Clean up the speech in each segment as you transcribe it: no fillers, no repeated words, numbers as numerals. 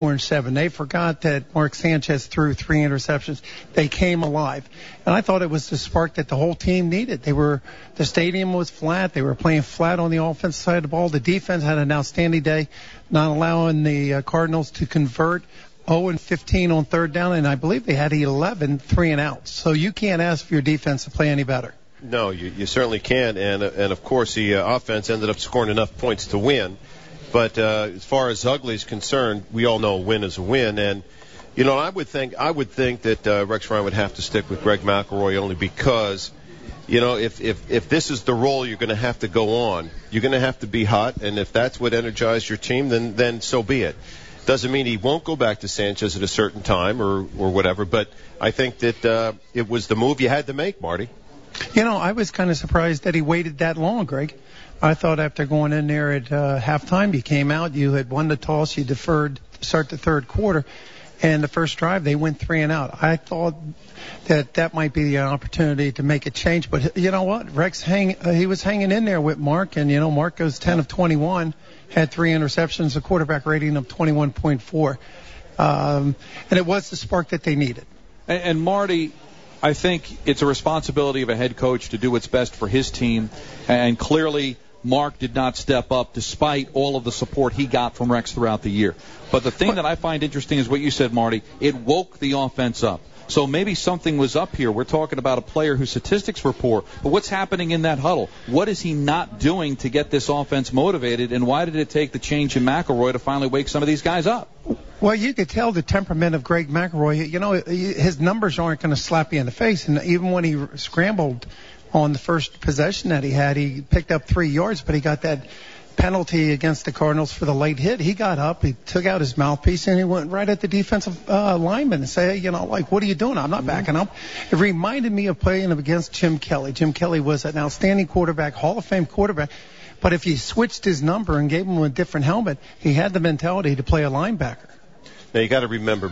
and 7. They forgot that Mark Sanchez threw 3 interceptions. They came alive. And I thought it was the spark that the whole team needed. The stadium was flat. They were playing flat on the offensive side of the ball. The defense had an outstanding day, not allowing the Cardinals to convert. 0-15 on third down, and I believe they had 11 3-and-outs. So you can't ask for your defense to play any better. No, you certainly can't. And of course, the offense ended up scoring enough points to win. But as far as ugly is concerned, we all know a win is a win. And, you know, I would think that Rex Ryan would have to stick with Greg McElroy only because, you know, if this is the role you're going to have to go on, you're going to have to be hot. And if that's what energized your team, then so be it. Doesn't mean he won't go back to Sanchez at a certain time or whatever. But I think that it was the move you had to make, Marty. You know, I was kind of surprised that he waited that long, Greg. I thought after going in there at halftime, you came out, you had won the toss, you deferred to start the third quarter, and the first drive they went 3-and-out. I thought that might be an opportunity to make a change, but you know what? Rex he was hanging in there with Mark, and you know Mark goes 10 of 21, had 3 interceptions, a quarterback rating of 21.4, and it was the spark that they needed. And Marty, I think it's a responsibility of a head coach to do what's best for his team, and clearly Mark did not step up despite all of the support he got from Rex throughout the year. But the thing that I find interesting is what you said, Marty. It woke the offense up. So maybe something was up here. We're talking about a player whose statistics were poor. But what's happening in that huddle? What is he not doing to get this offense motivated? And why did it take the change in McElroy to finally wake some of these guys up? Well, you could tell the temperament of Greg McElroy. You know, his numbers aren't going to slap you in the face. And even when he scrambled on the first possession that he had, he picked up 3 yards, but he got that penalty against the Cardinals for the late hit. He got up, he took out his mouthpiece, and he went right at the defensive lineman and said, you know, like, what are you doing? I'm not backing up. It reminded me of playing against Jim Kelly. Jim Kelly was an outstanding quarterback, Hall of Fame quarterback. But if you switched his number and gave him a different helmet, he had the mentality to play a linebacker. Now, you got to remember,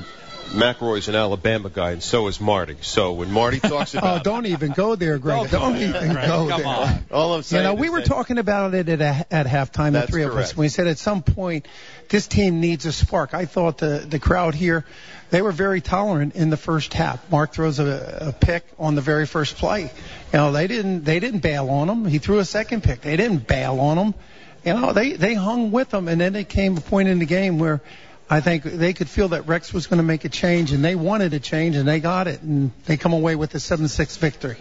McElroy's an Alabama guy, and so is Marty. So when Marty talks about... Oh, don't even go there, Greg. Don't even go there. Come on. All I'm saying, you know, we were talking about it at halftime, the three of us. We said at some point, this team needs a spark. I thought the crowd here, they were very tolerant in the first half. Mark throws a pick on the very first play. You know, they didn't bail on him. He threw a second pick. They didn't bail on him. You know, they hung with him, and then there came a point in the game where I think they could feel that Rex was going to make a change, and they wanted a change, and they got it, and they come away with a 7-6 victory.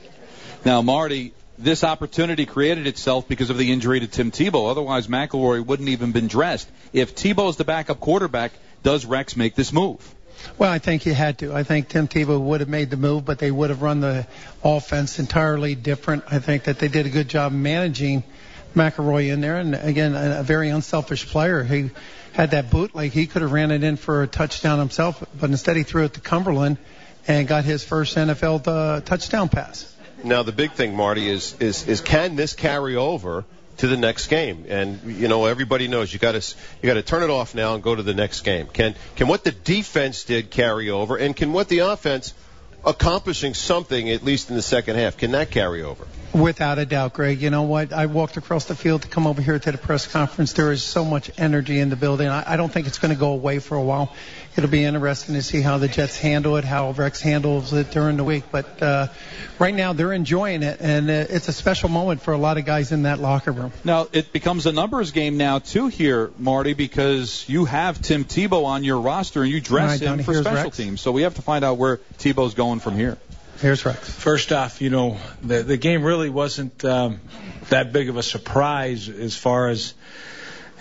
Now, Marty, this opportunity created itself because of the injury to Tim Tebow. Otherwise, McElroy wouldn't even been dressed. If Tebow's the backup quarterback, does Rex make this move? Well, I think he had to. I think Tim Tebow would have made the move, but they would have run the offense entirely different. I think that they did a good job managing McElroy in there, and again, a very unselfish player. He had that bootleg. He could have ran it in for a touchdown himself, but instead he threw it to Cumberland and got his first NFL touchdown pass. Now, the big thing, Marty, is can this carry over to the next game? And, you know, everybody knows you got to turn it off now and go to the next game. Can what the defense did carry over, and can what the offense accomplishing something, at least in the second half, can that carry over? Without a doubt, Greg. You know what? I walked across the field to come over here to the press conference. There is so much energy in the building. I don't think it's going to go away for a while. It'll be interesting to see how the Jets handle it, how Rex handles it during the week. But right now they're enjoying it, and it's a special moment for a lot of guys in that locker room. Now, it becomes a numbers game now, too, here, Marty, because you have Tim Tebow on your roster, and you dress him for special teams. So we have to find out where Tebow's going from here. Here's Rex. First off, you know, the game really wasn't that big of a surprise as far as,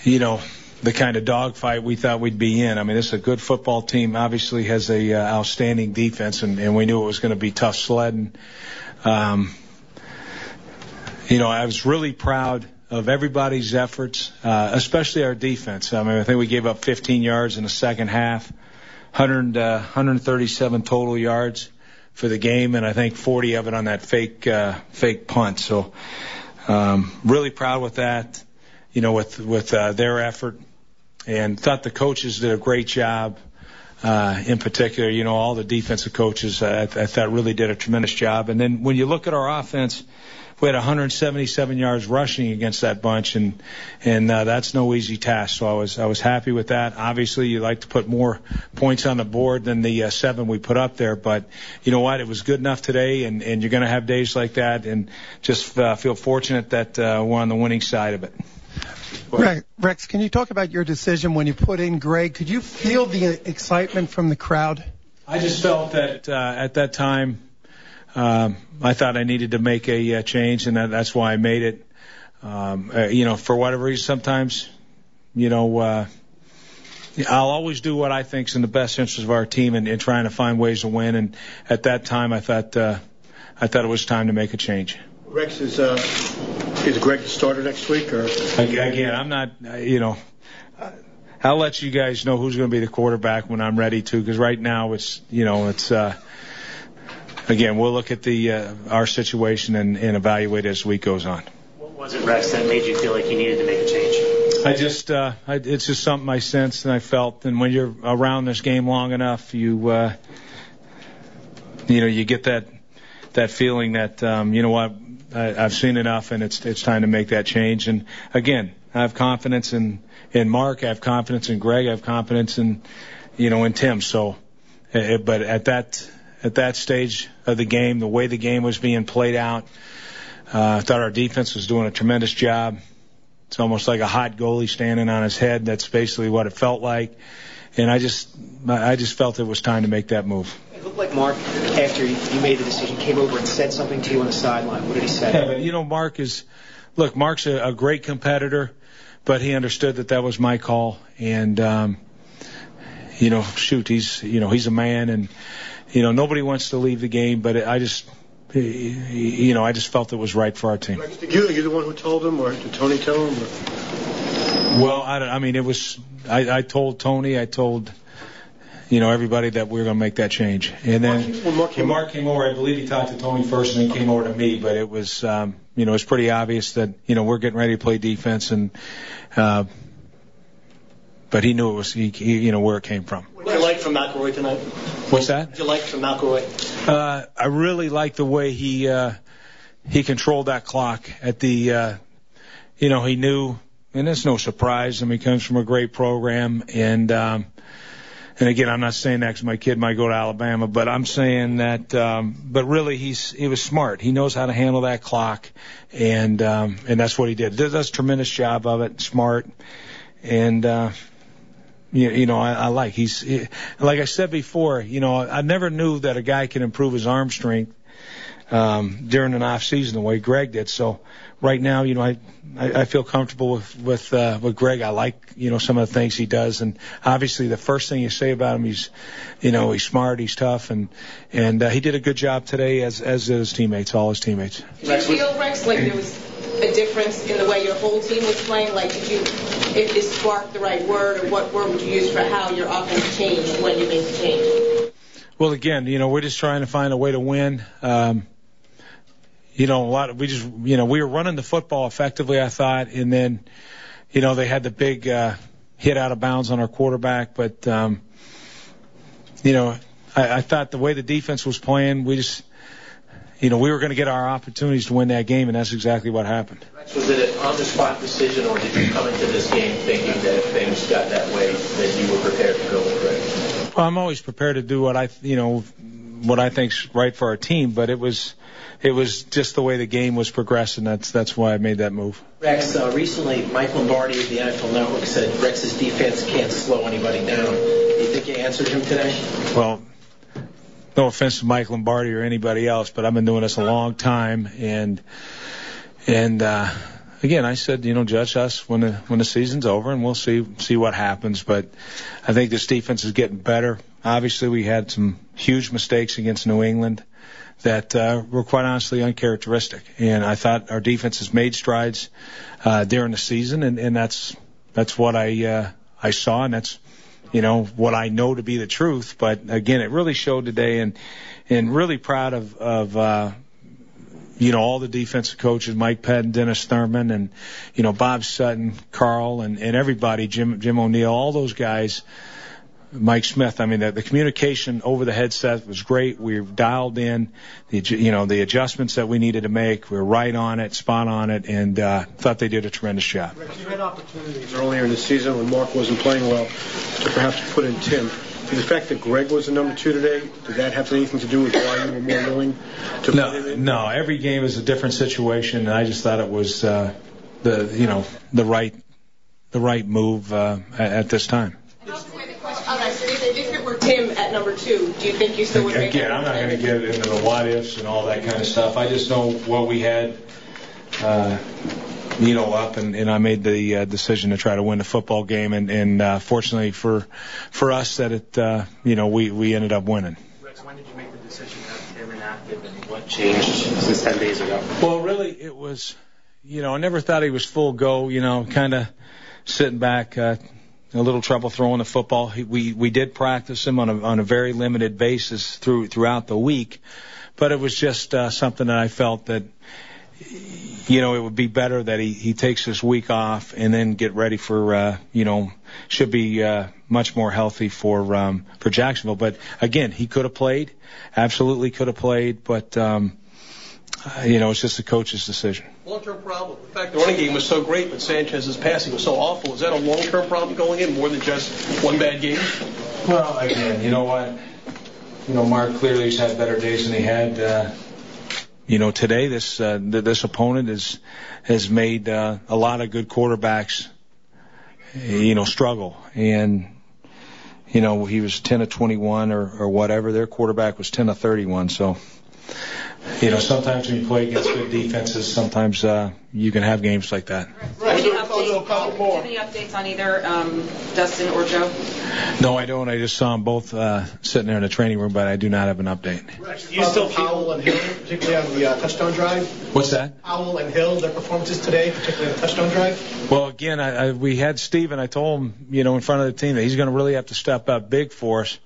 you know, the kind of dogfight we thought we'd be in. I mean, this is a good football team. Obviously has a outstanding defense, and we knew it was going to be tough sledding. You know, I was really proud of everybody's efforts, especially our defense. I mean, I think we gave up 15 yards in the second half, 137 total yards for the game, and I think 40 of it on that fake punt. So really proud with that, you know, with their effort, and thought the coaches did a great job. In particular, you know, all the defensive coaches I thought really did a tremendous job. And then when you look at our offense, we had 177 yards rushing against that bunch, and that's no easy task. So I was happy with that. Obviously, you like to put more points on the board than the 7 we put up there, but you know what? It was good enough today, and you're going to have days like that, and just feel fortunate that we're on the winning side of it. Rex, can you talk about your decision when you put in Greg? Could you feel the excitement from the crowd? I just felt that at that time I thought I needed to make a change, and that's why I made it. For whatever reason, sometimes, I'll always do what I think is in the best interest of our team and trying to find ways to win. And at that time, I thought it was time to make a change. Rex, is Greg the starter next week? Or again, I'm not. I'll let you guys know who's going to be the quarterback when I'm ready to, because right now it's again, we'll look at our situation and evaluate as the week goes on. What was it, Rex, that made you feel like you needed to make a change? It's just something I sensed and I felt, and when you're around this game long enough, you get that feeling that I've seen enough, and it's time to make that change. And again, I have confidence in Mark, I have confidence in Greg, I have confidence in Tim. So, but at that stage of the game, the way the game was being played out, I thought our defense was doing a tremendous job. It's almost like a hot goalie standing on his head. That's basically what it felt like. And I just felt it was time to make that move. It looked like Mark, after you made the decision, came over and said something to you on the sideline. What did he say? Yeah, but Mark's a great competitor, but he understood that was my call. And, he's a man, and, nobody wants to leave the game, but I just felt it was right for our team. Did you the one who told him, or did Tony tell him? Well, I told Tony, I told, everybody that we were going to make that change. And then when Mark came over, I believe he talked to Tony first and then came over to me, but it was, it was pretty obvious that, we're getting ready to play defense, and, but he knew it was, where it came from. What did you like from McElroy tonight? What's that? What did you like from McElroy? I really liked the way he controlled that clock at the, he knew, and it's no surprise. I mean, he comes from a great program, and again, I'm not saying that because my kid might go to Alabama, but I'm saying that, but really he was smart. He knows how to handle that clock, and that's what he did. Does a tremendous job of it, smart, and, I like, like I said before, I never knew that a guy can improve his arm strength, during an off season the way Greg did. So right now, I feel comfortable with Greg. I like, some of the things he does, and obviously the first thing you say about him, he's smart, he's tough, and he did a good job today, as did his teammates, all his teammates. Did you feel, Rex, like there was a difference in the way your whole team was playing? Like, if it sparked the right word, or what word would you use for how your offense changed when you made the change? Well, again, we're just trying to find a way to win. We were running the football effectively, I thought, and then, they had the big hit out of bounds on our quarterback. But, I thought the way the defense was playing, we just, we were going to get our opportunities to win that game, and that's exactly what happened. Was it an on-the-spot decision, or did you come into this game thinking that if things got that way, that you were prepared to go with Greg? Well, I'm always prepared to do what I think's right for our team, but it was just the way the game was progressing. That's why I made that move. Rex, recently Mike Lombardi of the NFL Network said Rex's defense can't slow anybody down. Do you think you answered him today? Well, no offense to Mike Lombardi or anybody else, but I've been doing this a long time, and again, I said, judge us when the season's over, and we'll see what happens. But I think this defense is getting better. Obviously, we had some huge mistakes against New England that were quite honestly uncharacteristic, and I thought our defense has made strides during the season, and that's what I saw, and that's what I know to be the truth. But again, it really showed today, and really proud of all the defensive coaches, Mike Pettin, Dennis Thurman, and Bob Sutton, Carl, and everybody, Jim O'Neill, all those guys. Mike Smith. I mean, the communication over the headset was great. We were dialed in, the adjustments that we needed to make. We were right on it, spot on it, and thought they did a tremendous job. Rex, you had opportunities earlier in the season when Mark wasn't playing well to perhaps put in Tim. Did the fact that Greg was the number 2 today, did that have anything to do with why you were more willing to put him in? No, every game is a different situation, and I just thought it was the right move at this time. If it were Tim at number 2, do you think you still would make it? Again, I'm not going to get into the what ifs and all that kind of stuff. I just know what we had, up, and I made the decision to try to win the football game, and fortunately for us that it, we ended up winning. Rex, when did you make the decision to have Tim inactive, and what changed since 10 days ago? Well, really, it was, I never thought he was full go, kind of sitting back, a little trouble throwing the football. We did practice him on a very limited basis throughout the week, but it was just something that I felt that it would be better that he takes this week off and then get ready for should be much more healthy for Jacksonville. But again, he could have played, absolutely could have played, but it's just the coach's decision. Long-term problem. In fact, the running game was so great, but Sanchez's passing was so awful. Is that a long-term problem going in, more than just one bad game? Well, again, you know what? Mark clearly has had better days than he had. Today this opponent has made a lot of good quarterbacks, struggle. And he was 10 of 21 or whatever. Their quarterback was 10 of 31. So. Sometimes when you play against good defenses, sometimes you can have games like that. Any updates on either Dustin or Joe? No, I don't. I just saw them both sitting there in the training room, but I do not have an update. Do you still Powell and Hill, particularly on the touchdown drive? What's that? Powell and Hill, their performances today, particularly on the touchdown drive? Well, again, we had Steve, and I told him, in front of the team that he's going to really have to step up big for us.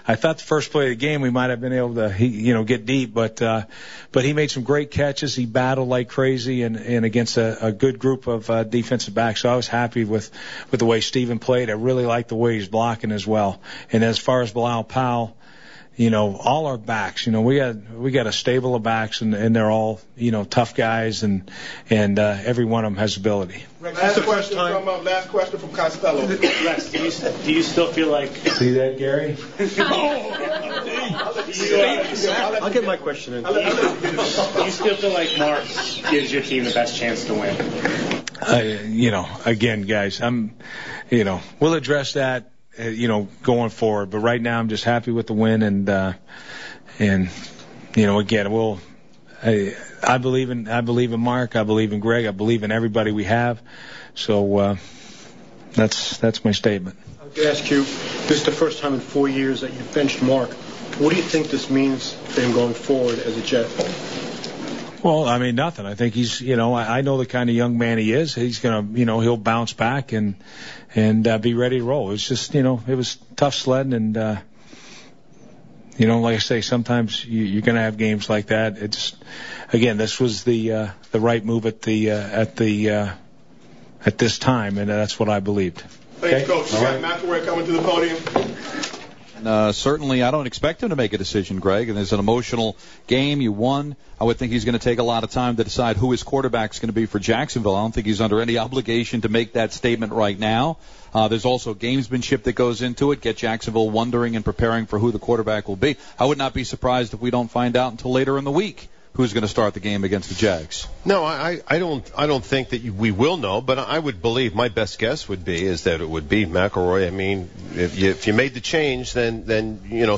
I thought the first play of the game we might have been able to, get deep, but he made some great catches. He battled like crazy and against a good group of defensive backs. So I was happy with the way Steven played. I really liked the way he's blocking as well. And as far as Bilal Powell, all our backs, we got a stable of backs, and they're all, tough guys, and every one of them has ability. Last question from Costello. Rex, do you still feel like... See that, Gary? I'll get my question in. Do you still feel like Mark gives your team the best chance to win? Again, guys, we'll address that. Going forward, but right now I'm just happy with the win, and again, I believe in Mark, I believe in Greg, I believe in everybody we have. So that's my statement. I'll ask you, this is the first time in 4 years that you've benched Mark. What do you think this means for him going forward as a Jet? Well, nothing. I think he's, I know the kind of young man he is. He's going to, he'll bounce back and be ready to roll. It's just, it was tough sledding, and, like I say, sometimes you're going to have games like that. It's, again, this was the right move at this time, and that's what I believed. Thanks, Coach. You got McElroy coming to the podium. Certainly, I don't expect him to make a decision, Greg. And there's an emotional game. You won. I would think he's going to take a lot of time to decide who his quarterback's going to be for Jacksonville. I don't think he's under any obligation to make that statement right now. There's also gamesmanship that goes into it, get Jacksonville wondering and preparing for who the quarterback will be. I would not be surprised if we don't find out until later in the week who's going to start the game against the Jags. No, I don't think that we will know, but I would believe, my best guess would be, is that it would be McElroy. If you made the change, then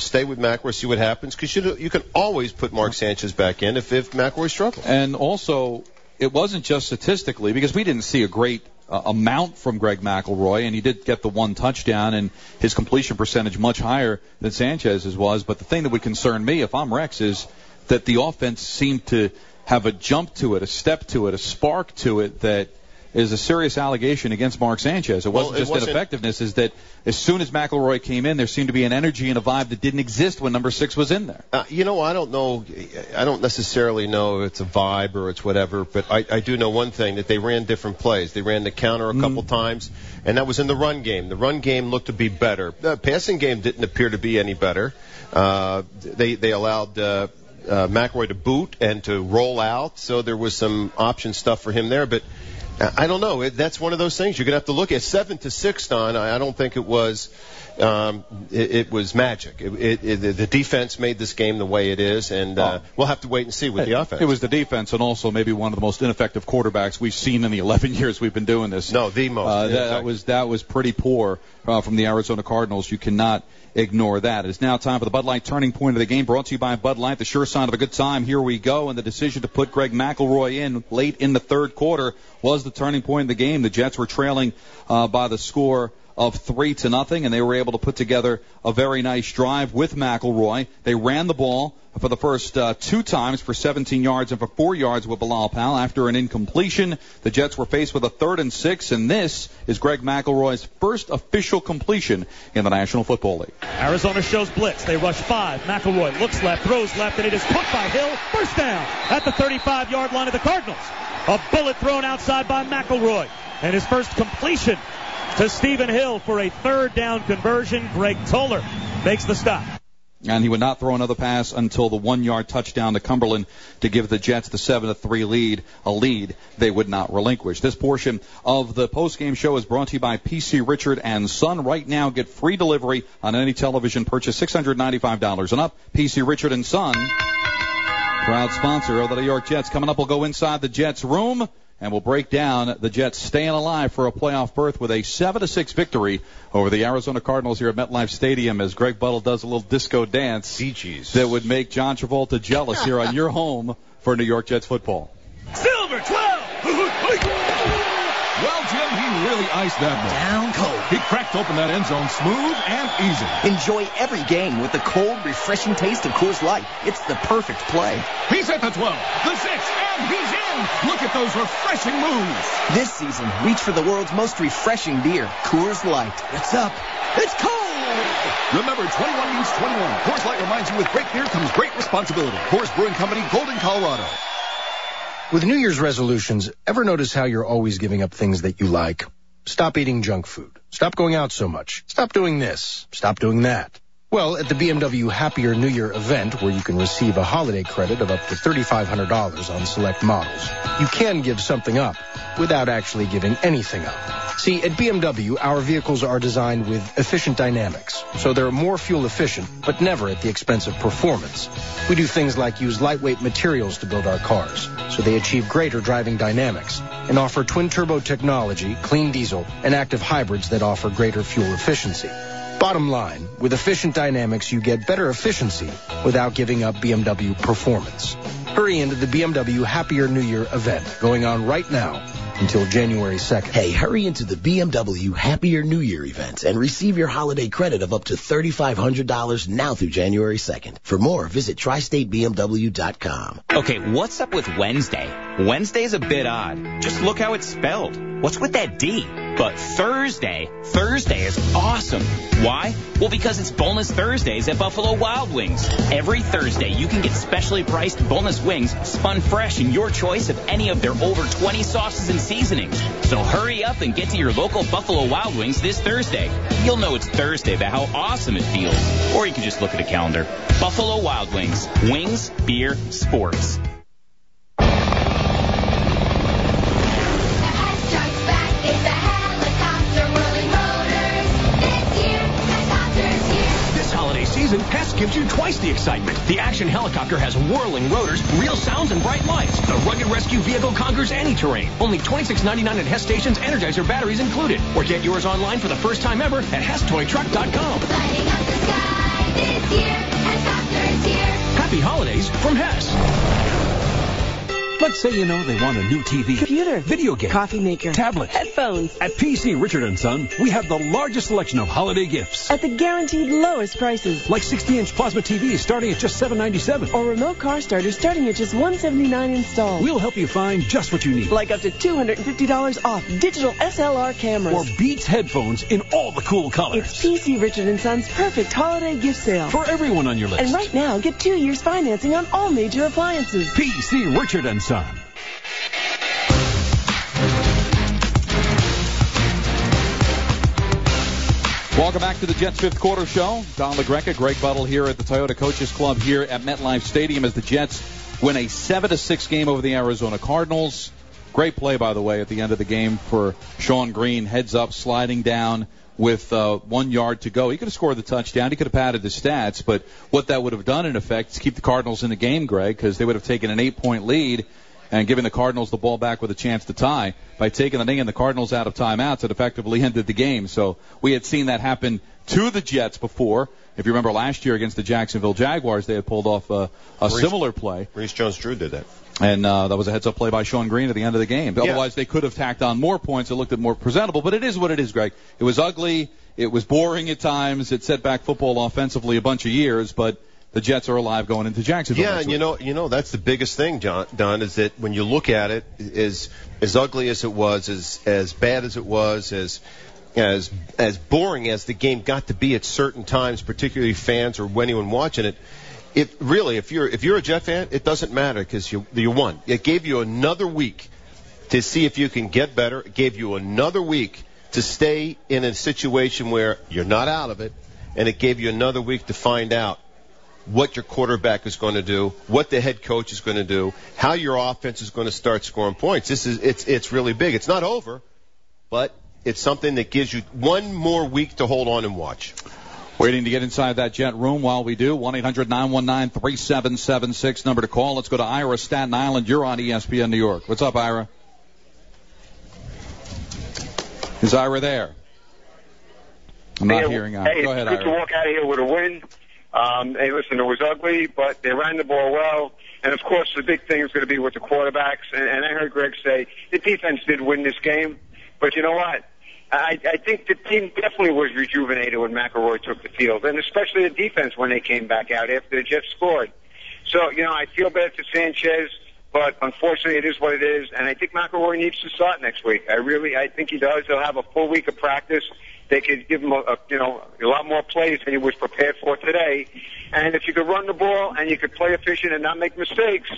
stay with McElroy, see what happens, because you can always put Mark Sanchez back in if McElroy struggles. And also, it wasn't just statistically, because we didn't see a great amount from Greg McElroy, and he did get the one touchdown, and his completion percentage much higher than Sanchez's was. But the thing that would concern me, if I'm Rex, is that the offense seemed to have a jump to it, a step to it, a spark to it that is a serious allegation against Mark Sanchez. It wasn't just ineffectiveness. Is that as soon as McElroy came in, there seemed to be an energy and a vibe that didn't exist when number 6 was in there. I don't know. I don't necessarily know if it's a vibe or it's whatever, but I do know one thing, that they ran different plays. They ran the counter a couple times, and that was in the run game. The run game looked to be better. The passing game didn't appear to be any better. They allowed McElroy to boot and to roll out, so there was some option stuff for him there, but I don't know. That's one of those things you're going to have to look at. 7-6, Don. I don't think it was. It was magic. The defense made this game the way it is, and we'll have to wait and see with the offense. It was the defense, and also maybe one of the most ineffective quarterbacks we've seen in the 11 years we've been doing this. No, the most. That was pretty poor from the Arizona Cardinals. You cannot ignore that. It is now time for the Bud Light turning point of the game, brought to you by Bud Light, the sure sign of a good time. Here we go, and the decision to put Greg McElroy in late in the third quarter was the turning point of the game. The Jets were trailing by the score of 3-0, and they were able to put together a very nice drive with McElroy. They ran the ball for the first 2 times for 17 yards and for 4 yards with Bilal Powell. After an incompletion, the Jets were faced with a 3rd and 6, and this is Greg McElroy's first official completion in the National Football League. Arizona shows blitz. They rush 5. McElroy looks left, throws left, and it is put by Hill. First down at the 35-yard line of the Cardinals. A bullet thrown outside by McElroy, and his first completion to Stephen Hill for a 3rd down conversion. Greg Toller makes the stop. And he would not throw another pass until the 1-yard touchdown to Cumberland to give the Jets the 7-3 lead, a lead they would not relinquish. This portion of the postgame show is brought to you by PC Richard & Son. Right now, get free delivery on any television purchase $695 and up. PC Richard & Son, proud sponsor of the New York Jets. Coming up, we'll go inside the Jets room, and we'll break down the Jets staying alive for a playoff berth with a 7-6 victory over the Arizona Cardinals here at MetLife Stadium, as Greg Buttle does a little disco dance that would make John Travolta jealous here on your home for New York Jets football. Silver 12! Well, Jim, he really iced that one. Down cold. He cracked open that end zone smooth and easy. Enjoy every game with the cold, refreshing taste of Coors Light. It's the perfect play. He's at the 12, the 6, and he's in. Look at those refreshing moves. This season, reach for the world's most refreshing beer, Coors Light. It's up. It's cold. Remember, 21 means 21. Coors Light reminds you with great beer comes great responsibility. Coors Brewing Company, Golden, Colorado. With New Year's resolutions, ever notice how you're always giving up things that you like? Stop eating junk food. Stop going out so much. Stop doing this. Stop doing that. Well, at the BMW Happier New Year event, where you can receive a holiday credit of up to $3,500 on select models, you can give something up without actually giving anything up. See, at BMW, our vehicles are designed with efficient dynamics, so they're more fuel efficient, but never at the expense of performance. We do things like use lightweight materials to build our cars, so they achieve greater driving dynamics, and offer twin-turbo technology, clean diesel, and active hybrids that offer greater fuel efficiency. Bottom line, with efficient dynamics, you get better efficiency without giving up BMW performance. Hurry into the BMW Happier New Year event, going on right now until January 2nd. Hey, hurry into the BMW Happier New Year event and receive your holiday credit of up to $3,500 now through January 2nd. For more, visit tristatebmw.com. Okay, what's up with Wednesday? Wednesday's a bit odd. Just look how it's spelled. What's with that D? But Thursday is awesome. Why? Well, because it's Boneless Thursdays at Buffalo Wild Wings. Every Thursday, you can get specially priced boneless wings spun fresh in your choice of any of their over 20 sauces and seasonings. So hurry up and get to your local Buffalo Wild Wings this Thursday. You'll know it's Thursday by how awesome it feels. Or you can just look at a calendar. Buffalo Wild Wings. Wings, beer, sports. Hess gives you twice the excitement. The action helicopter has whirling rotors, real sounds, and bright lights. The rugged rescue vehicle conquers any terrain. Only $26.99 at Hess stations, Energizer batteries included. Or get yours online for the first time ever at HessToyTruck.com. Lighting up the sky this year, helicopters here. Happy holidays from Hess. Let's say they want a new TV, computer, video game, coffee maker, tablet, headphones. At PC Richard & Son, we have the largest selection of holiday gifts. At the guaranteed lowest prices. Like 60-inch plasma TVs starting at just $7.97. Or remote car starters starting at just $179 installed. We'll help you find just what you need. Like up to $250 off digital SLR cameras. Or Beats headphones in all the cool colors. It's PC Richard & Son's perfect holiday gift sale. For everyone on your list. And right now, get 2 years financing on all major appliances. PC Richard & Son. Welcome back to the Jets' fifth quarter show. Don LaGreca, Greg Buttle here at the Toyota Coaches Club here at MetLife Stadium as the Jets win a 7-6 game over the Arizona Cardinals. Great play, by the way, at the end of the game for Sean Green. Heads up, sliding down with 1 yard to go. He could have scored the touchdown. He could have padded the stats. But what that would have done, in effect, is keep the Cardinals in the game, Greg, because they would have taken an 8-point lead and giving the Cardinals the ball back with a chance to tie. By taking the knee and the Cardinals out of timeouts, it effectively ended the game. So we had seen that happen to the Jets before. If you remember last year against the Jacksonville Jaguars, they had pulled off a similar play. Reese Jones-Drew did that. And that was a heads-up play by Sean Green at the end of the game. Yeah. Otherwise, they could have tacked on more points. It looked more presentable. But it is what it is, Greg. It was ugly. It was boring at times. It set back football offensively a bunch of years. But the Jets are alive going into Jacksonville. Yeah, and you know that's the biggest thing, Don, is that when you look at it, as ugly as it was, as bad as it was, as boring as the game got to be at certain times, particularly fans or anyone watching it. It really, if you're a Jet fan, it doesn't matter because you won. It gave you another week to see if you can get better. It gave you another week to stay in a situation where you're not out of it, and it gave you another week to find out what your quarterback is going to do, what the head coach is going to do, how your offense is going to start scoring points. It's really big. It's not over, but it's something that gives you one more week to hold on and watch. Waiting to get inside that Jet room while we do. 1-800-919-3776, number to call. Let's go to Ira, Staten Island. You're on ESPN New York. What's up, Ira? Is Ira there? I'm not hearing Ira. Hey, go ahead, it's good Ira. to walk out of here with a win. Hey, listen, it was ugly, but they ran the ball well. And, of course, the big thing is going to be with the quarterbacks. And I heard Greg say the defense did win this game. But you know what? I think the team definitely was rejuvenated when McElroy took the field, and especially the defense when they came back out after the Jets scored. So, I feel bad for Sanchez, but unfortunately it is what it is. And I think McElroy needs to start next week. I think he does. He'll have a full week of practice. They could give him a lot more plays than he was prepared for today. And if you could run the ball and you could play efficient and not make mistakes,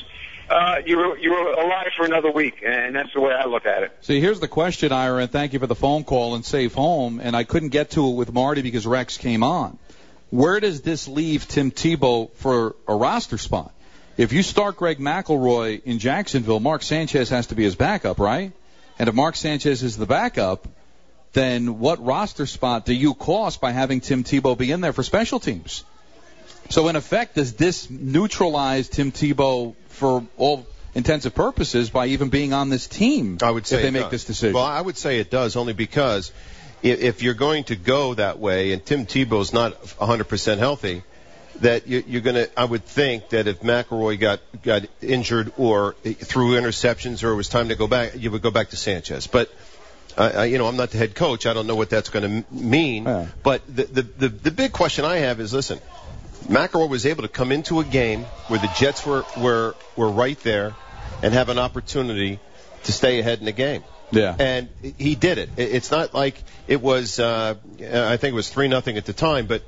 you're alive for another week, and that's the way I look at it. See, here's the question, Ira, and thank you for the phone call and safe home. And I couldn't get to it with Marty because Rex came on. Where does this leave Tim Tebow for a roster spot? If you start Greg McElroy in Jacksonville, Mark Sanchez has to be his backup, right? And if Mark Sanchez is the backup, then what roster spot do you cost by having Tim Tebow be in there for special teams? So, in effect, does this neutralize Tim Tebow for all intensive purposes by even being on this team? I would say if they make this decision. Well, I would say it does, only because if you're going to go that way and Tim Tebow's not 100% healthy, that you're going to, I would think that if McElroy got injured or threw interceptions or it was time to go back, you would go back to Sanchez. But I'm not the head coach. I don't know what that's going to mean. Yeah. But the big question I have is, listen, McElroy was able to come into a game where the Jets were right there and have an opportunity to stay ahead in the game. Yeah. And he did it. It's not like it was, I think it was 3-0 at the time, but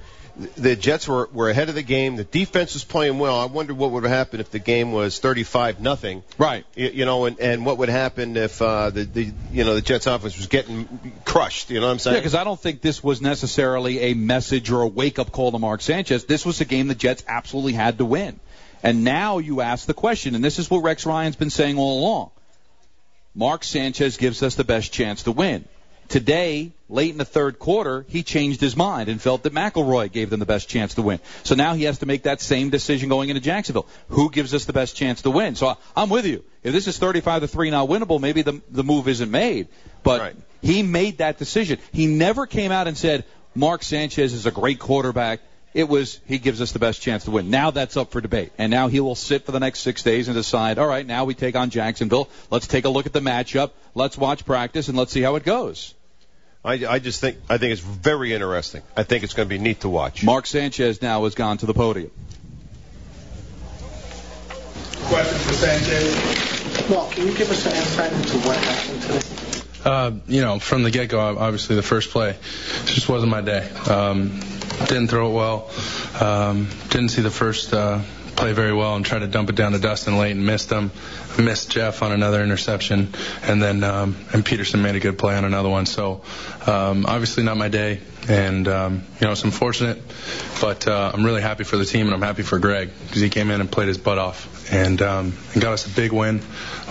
the Jets were ahead of the game. The defense was playing well. I wonder what would happen if the game was 35-0. Right. And what would happen if the Jets offense was getting crushed. You know what I'm saying? Yeah, because I don't think this was necessarily a message or a wake-up call to Mark Sanchez. This was a game the Jets absolutely had to win. And now you ask the question, and this is what Rex Ryan's been saying all along. Mark Sanchez gives us the best chance to win. Today, late in the third quarter, he changed his mind and felt that McElroy gave them the best chance to win. So now he has to make that same decision going into Jacksonville. Who gives us the best chance to win? So I'm with you. If this is 35-3 not winnable, maybe the move isn't made. But right. He made that decision. He never came out and said, Mark Sanchez is a great quarterback. it was he gives us the best chance to win. Now that's up for debate. And now he will sit for the next 6 days and decide, all right, now we take on Jacksonville. Let's take a look at the matchup. Let's watch practice, and let's see how it goes. I think it's very interesting. I think it's going to be neat to watch. Mark Sanchez now has gone to the podium. Question for Sanchez. Well, can you give us an insight into what happened today? From the get-go, obviously the first play just wasn't my day. Didn't throw it well. Didn't see the first play very well and tried to dump it down to Dustin late and missed him. Missed Jeff on another interception, and then and Peterson made a good play on another one. So obviously not my day, and it's unfortunate, but I'm really happy for the team, and I'm happy for Greg because he came in and played his butt off and got us a big win.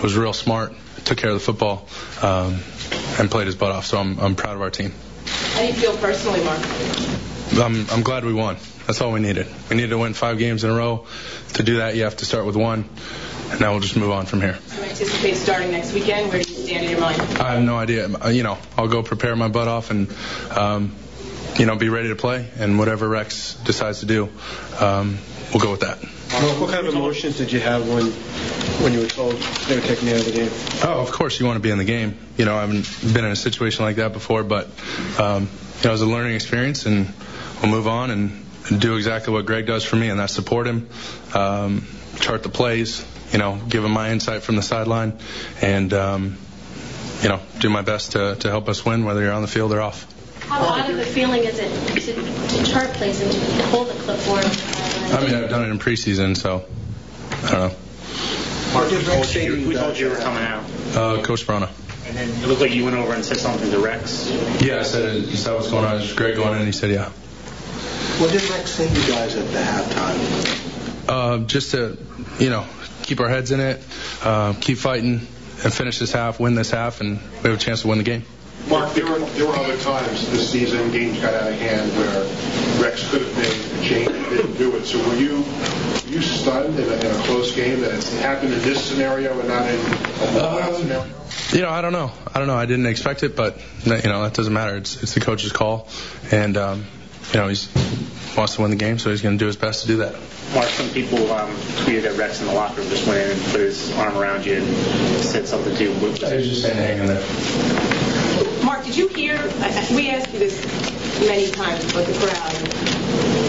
Was real smart, took care of the football, and played his butt off. So I'm proud of our team. How do you feel personally, Mark? I'm glad we won. That's all we needed. We needed to win 5 games in a row. To do that, you have to start with 1, and now we'll just move on from here. Do you anticipate starting next weekend? Where do you stand in your mind? I have no idea. I'll go prepare my butt off and, be ready to play, and whatever Rex decides to do, we'll go with that. What kind of emotions did you have when you were told they were taking you out of the game? Oh, of course you want to be in the game. I haven't been in a situation like that before, but it was a learning experience, and we'll move on and do exactly what Greg does for me, and that's support him, chart the plays, give him my insight from the sideline, and do my best to help us win, whether you're on the field or off. How odd of a feeling is it to chart plays and to hold the clipboard? I've done it in preseason, so I don't know. Mark, who told you were coming out? Coach Brona. And then it looked like you went over and said something to Rex. Yeah, I said, is that what's going on? Is Greg going in? And he said, yeah. What did Rex say to you guys at the halftime? Just to, keep our heads in it, keep fighting, and finish this half, win this half, and we have a chance to win the game. Mark, there were other times this season games got out of hand where Rex could have made a change and didn't do it. So were you stunned in a close game that it happened in this scenario and not in a blowout scenario? I don't know. I didn't expect it, but that doesn't matter. It's the coach's call, and he wants to win the game, so he's going to do his best to do that. Mark, some people tweeted that Rex in the locker room just went in and put his arm around you and said something to you. I was just saying hang in there. Mark, did you hear, we asked you this many times, but the crowd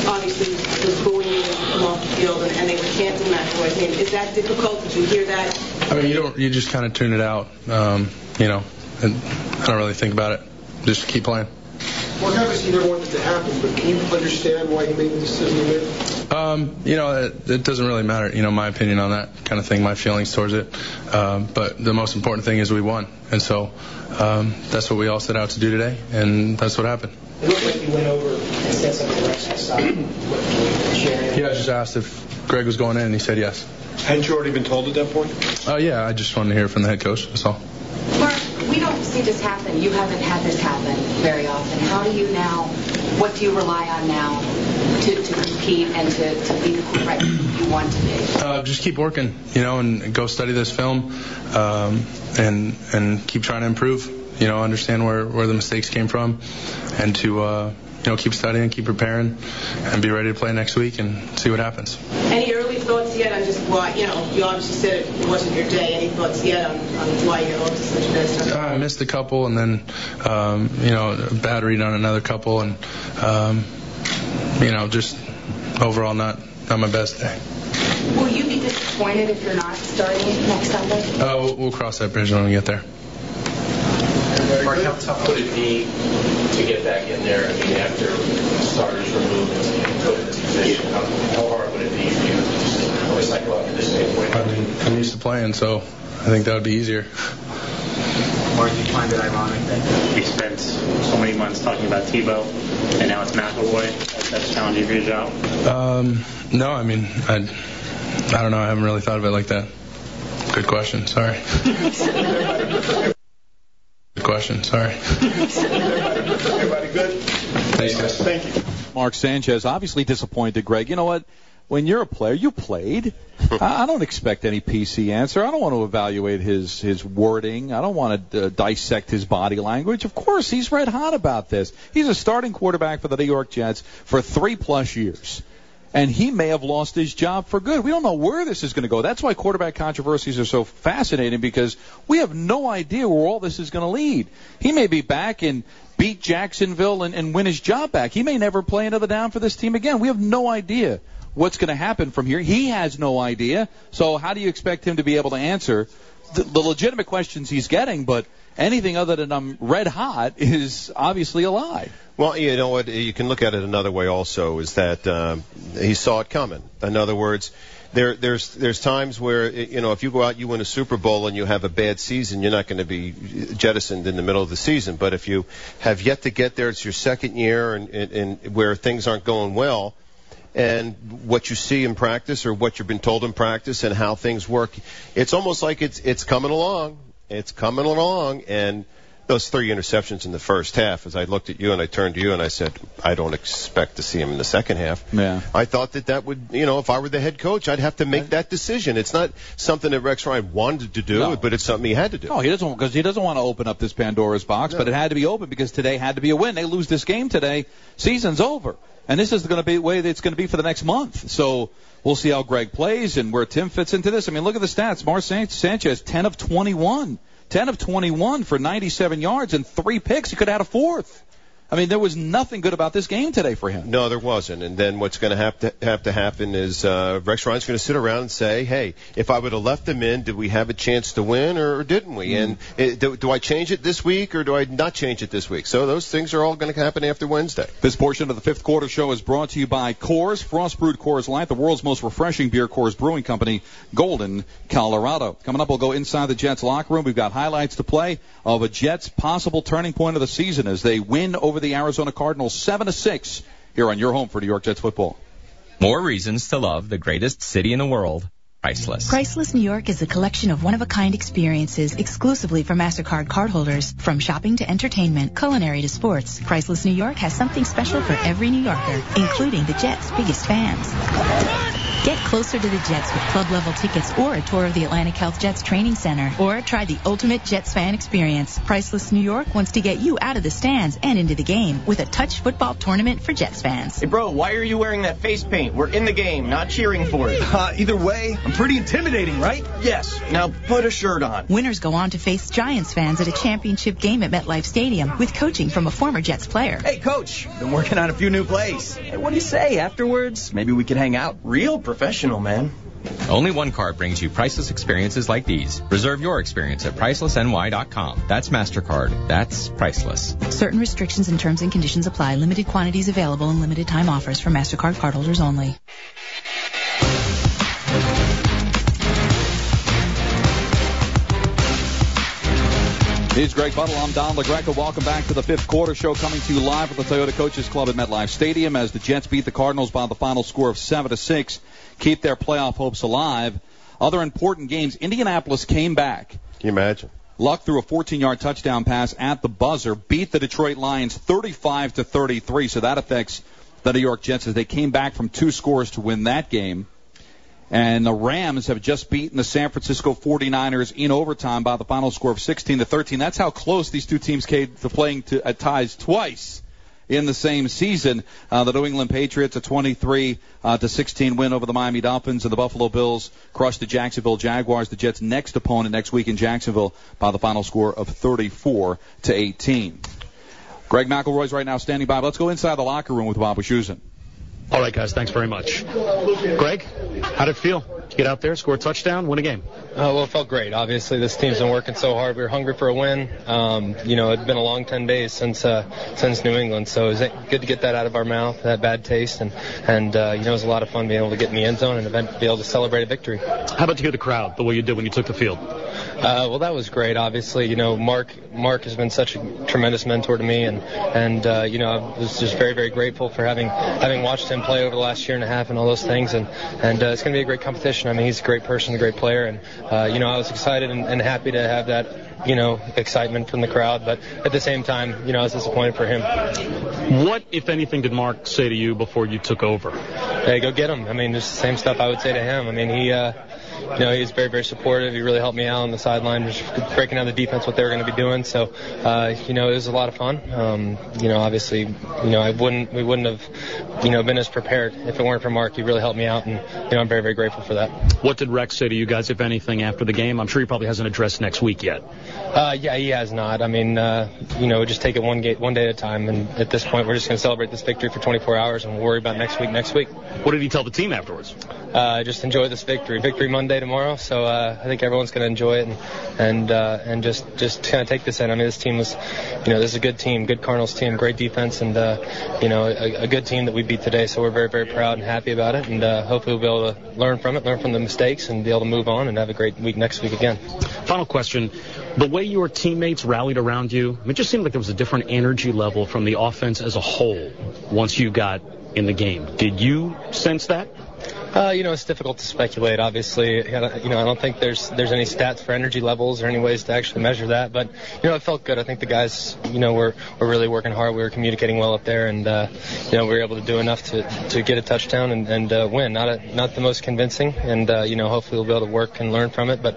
obviously was booing you as you come off the field, and they were chanting McElroy's name. Is that difficult? Did you hear that? You just kind of tune it out, and I don't really think about it. Just keep playing. Well, obviously you never wanted it to happen, but can you understand why he made the decision he made? It doesn't really matter, my opinion on that kind of thing, my feelings towards it. But the most important thing is we won. And so that's what we all set out to do today, and that's what happened. It looked like you went over and said something to Rex outside. Yeah, I just asked if Greg was going in, and he said yes. Hadn't you already been told at that point? Yeah, I just wanted to hear from the head coach, that's all. Mark, we don't see this happen. You haven't had this happen very often. How do you now, what do you rely on now to compete and to be the quarterback you want to be? Just keep working, and go study this film, and keep trying to improve, understand where the mistakes came from, and to, keep studying, keep preparing, and be ready to play next week and see what happens. Any early thoughts yet on just why, you obviously said it wasn't your day. Any thoughts yet on why you got off to such a bad start? I missed a couple, and then, a bad read on another couple, and, just overall not my best day. Will you be disappointed if you're not starting next Sunday? We'll cross that bridge when we get there. Mark, how tough would it be to get back in there? After starters removed and go to the position, how hard would it be for you to cycle up to this standpoint? I'm used to playing, so I think that would be easier. Mark, do you find it ironic that we spent so many months talking about Tebow, and now it's McElroy? That's challenging for your job? No, I don't know. I haven't really thought of it like that. Good question. Sorry. Good question. Sorry. Everybody good? Thanks, guys. Thank you. Mark Sanchez, obviously disappointed, Greg. You know what? when you're a player, you played. I don't expect any PC answer. I don't want to evaluate his wording. I don't want to dissect his body language. Of course, he's red hot about this. He's a starting quarterback for the New York Jets for 3+ years. And he may have lost his job for good. We don't know where this is going to go. That's why quarterback controversies are so fascinating, because we have no idea where all this is going to lead. He may be back and beat Jacksonville and win his job back. He may never play another down for this team again. We have no idea what's going to happen from here. He has no idea. So how do you expect him to be able to answer the legitimate questions he's getting? But anything other than I'm red hot is obviously a lie. Well, you know what? You can look at it another way also, is that he saw it coming. In other words, there's times where, you know, if you go out, you win a Super Bowl and you have a bad season, you're not going to be jettisoned in the middle of the season. But if you have yet to get there, it's your second year and where things aren't going well, and what you see in practice or what you've been told in practice and how things work, it's almost like it's coming along. It's coming along, and those 3 interceptions in the first half, as I looked at you and I turned to you and I said, I don't expect to see him in the second half. Yeah. I thought that would, you know, if I were the head coach, I'd have to make that decision. It's not something that Rex Ryan wanted to do, but it's something he had to do. No, he doesn't, because he doesn't want to open up this Pandora's box, but it had to be open because today had to be a win. They lose this game today, season's over. And this is going to be the way that it's going to be for the next month. So we'll see how Greg plays and where Tim fits into this. I mean, look at the stats. Mar Sanchez, 10 of 21. 10 of 21 for 97 yards and 3 picks. He could have had a fourth. I mean, there was nothing good about this game today for him. No, there wasn't. And then what's going to have to happen is Rex Ryan's going to sit around and say, hey, if I would have left them in, did we have a chance to win or didn't we? And do I change it this week or do I not change it this week? So those things are all going to happen after Wednesday. This portion of the fifth quarter show is brought to you by Coors, Frost Brewed Coors Light, the world's most refreshing beer, Coors Brewing Company, Golden, Colorado. Coming up, we'll go inside the Jets locker room. We've got highlights to play of a Jets' possible turning point of the season as they win over the Arizona Cardinals 7-6 here on your home for New York Jets football. More reasons to love the greatest city in the world. Priceless. Priceless New York is a collection of one-of-a-kind experiences exclusively for MasterCard cardholders. From shopping to entertainment, culinary to sports, Priceless New York has something special for every New Yorker, including the Jets' biggest fans. Get closer to the Jets with club-level tickets or a tour of the Atlantic Health Jets Training Center. Or try the ultimate Jets fan experience. Priceless New York wants to get you out of the stands and into the game with a touch football tournament for Jets fans. Hey, bro, why are you wearing that face paint? We're in the game, not cheering for it. Either way, I'm pretty intimidating, right? Yes. Now put a shirt on. Winners go on to face Giants fans at a championship game at MetLife Stadium with coaching from a former Jets player. Hey, Coach, been working on a few new plays. Hey, what do you say afterwards? Maybe we could hang out. Real professional, man. Only one card brings you priceless experiences like these. Reserve your experience at pricelessny.com. That's MasterCard. That's priceless. Certain restrictions and terms and conditions apply. Limited quantities available and limited time offers for MasterCard cardholders only. Here's Greg Buttle. I'm Don LaGreca. Welcome back to the fifth quarter show, coming to you live at the Toyota Coaches Club at MetLife Stadium as the Jets beat the Cardinals by the final score of 7-6, keep their playoff hopes alive. Other important games, Indianapolis came back. Can you imagine? Luck threw a 14-yard touchdown pass at the buzzer, beat the Detroit Lions 35-33, so that affects the New York Jets as they came back from 2 scores to win that game. And the Rams have just beaten the San Francisco 49ers in overtime by the final score of 16-13. That's how close these two teams came to playing ties twice in the same season. The New England Patriots, a 23-16 win over the Miami Dolphins, and the Buffalo Bills crushed the Jacksonville Jaguars, the Jets' next opponent next week in Jacksonville, by the final score of 34-18. Greg McElroy's right now standing by. Let's go inside the locker room with Bob Wischusen. All right, guys, thanks very much. Greg, how did it feel to get out there, score a touchdown, win a game? Well, it felt great. Obviously, this team's been working so hard. We were hungry for a win. It's been a long 10 days since New England, so it was good to get that out of our mouth, that bad taste. And it was a lot of fun being able to get in the end zone and be able to celebrate a victory. How about to hear the crowd, the way you did when you took the field? Well, that was great. Obviously, Mark has been such a tremendous mentor to me, and I was just very, very grateful for having watched him play over the last year and a half and all those things, and it's going to be a great competition. I mean, he's a great person, a great player, and I was excited and happy to have that excitement from the crowd, but at the same time, I was disappointed for him. What, if anything, did Mark say to you before you took over? hey, go get him. I mean, just the same stuff I would say to him. I mean, he was very, very supportive. He really helped me out on the sideline, just breaking down the defense, what they were going to be doing. So, it was a lot of fun. Obviously, we wouldn't have, been as prepared if it weren't for Mark. He really helped me out, and, I'm very, very grateful for that. What did Rex say to you guys, if anything, after the game? I'm sure he probably hasn't addressed next week yet. Yeah, he has not. I mean, we just take it one day at a time, and at this point, we're just going to celebrate this victory for 24 hours, and we'll worry about next week. What did he tell the team afterwards? Just enjoy this victory. Victory Monday tomorrow, so I think everyone's going to enjoy it and just kind of take this in. I mean, this team was, this is a good team, good Cardinals team, great defense, and a good team that we beat today. So we're very, very proud and happy about it, and hopefully we'll be able to learn from the mistakes, and be able to move on and have a great week next week again. Final question: the way your teammates rallied around you, it just seemed like there was a different energy level from the offense as a whole once you got in the game. Did you sense that? It's difficult to speculate, obviously. I don't think there's any stats for energy levels or any ways to actually measure that. But, it felt good. I think the guys, were really working hard. We were communicating well up there, and, we were able to do enough to get a touchdown and win. Not the most convincing, and, hopefully we'll be able to work and learn from it. But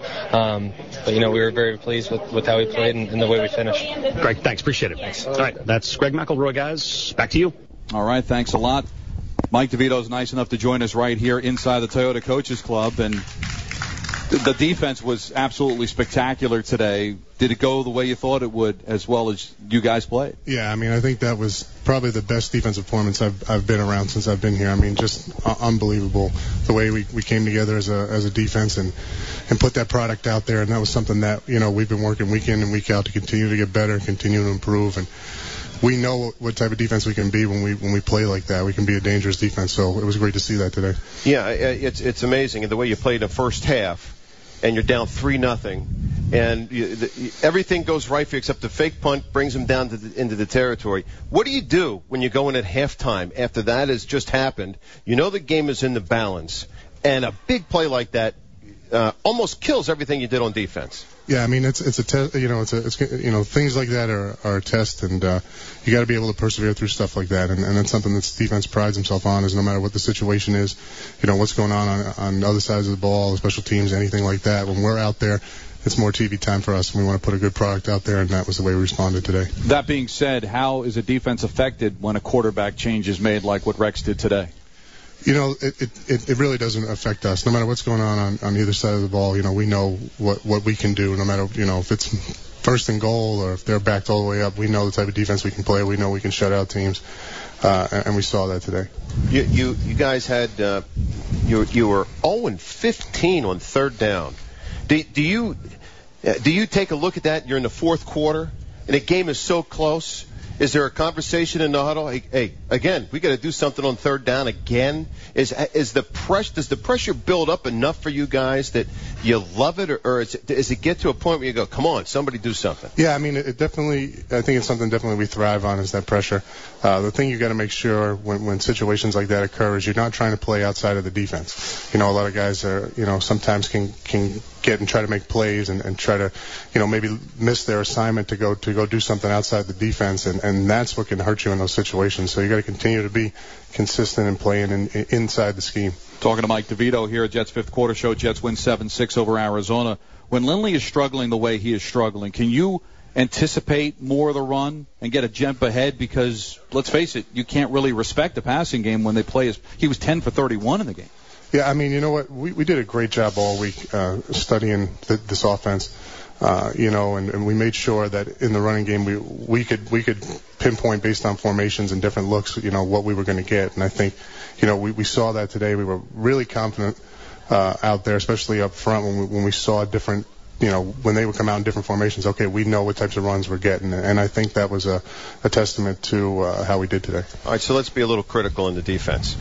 we were very pleased with how we played and the way we finished. Greg, thanks. Appreciate it. Thanks. All right, that's Greg McElroy, guys. Back to you. All right, thanks a lot. Mike DeVito's nice enough to join us right here inside the Toyota Coaches Club, and the defense was absolutely spectacular today. Did it go the way you thought it would, as well as you guys played? Yeah, I mean, I think that was probably the best defensive performance I've been around since I've been here. I mean, just unbelievable the way we came together as a defense and put that product out there, and that was something that we've been working week in and week out to continue to get better and continue to improve. And we know what type of defense we can be when we play like that. We can be a dangerous defense, so it was great to see that today. Yeah, it's amazing the way you played in the first half, and you're down 3-0, and everything goes right for you except the fake punt brings them down into the territory. What do you do when you go in at halftime after that has just happened? The game is in the balance, and a big play like that almost kills everything you did on defense. Yeah, I mean it's a test. Things like that are a test, and you got to be able to persevere through stuff like that. And that's something that defense prides himself on. Is no matter what the situation is, what's going on the other sides of the ball, special teams, anything like that. When we're out there, it's more TV time for us, and we want to put a good product out there, and that was the way we responded today. That being said, how is a defense affected when a quarterback change is made like what Rex did today? It really doesn't affect us. No matter what's going on either side of the ball, we know what we can do. No matter, if it's first and goal or if they're backed all the way up, we know the type of defense we can play. We know we can shut out teams, and we saw that today. You guys had you were 0-15 on third down. Do you take a look at that? You're in the fourth quarter, and the game is so close. Is there a conversation in the huddle? Hey, again, we got to do something on third down again. Does the pressure build up enough for you guys that you love it, or does it get to a point where you go, come on, somebody do something? Yeah, I mean, I think it's something definitely we thrive on is that pressure. The thing you got to make sure when situations like that occur is you're not trying to play outside of the defense. A lot of guys are, sometimes can get and try to make plays and try to, maybe miss their assignment to go do something outside the defense, and that's what can hurt you in those situations. So you got to continue to be consistent and playing inside the scheme. Talking to Mike DeVito here at Jets Fifth Quarter Show. Jets win 7-6 over Arizona. When Lindley is struggling the way he is struggling, can you anticipate more of the run and get a jump ahead? Because let's face it, you can't really respect the passing game when they play he was 10 for 31 in the game. Yeah, I mean, you know what? We did a great job all week studying this offense, and we made sure that in the running game we could pinpoint based on formations and different looks, what we were going to get. And I think, we saw that today. We were really confident out there, especially up front when we saw different, when they would come out in different formations. Okay, we know what types of runs we're getting, and I think that was a testament to how we did today. All right, so let's be a little critical in the defense.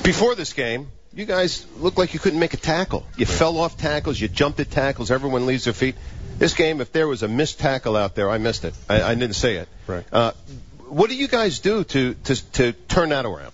Before this game, you guys looked like you couldn't make a tackle. You fell off tackles. You jumped at tackles. Everyone leaves their feet. This game, if there was a missed tackle out there, I missed it. I didn't say it. Right. What do you guys do to turn that around?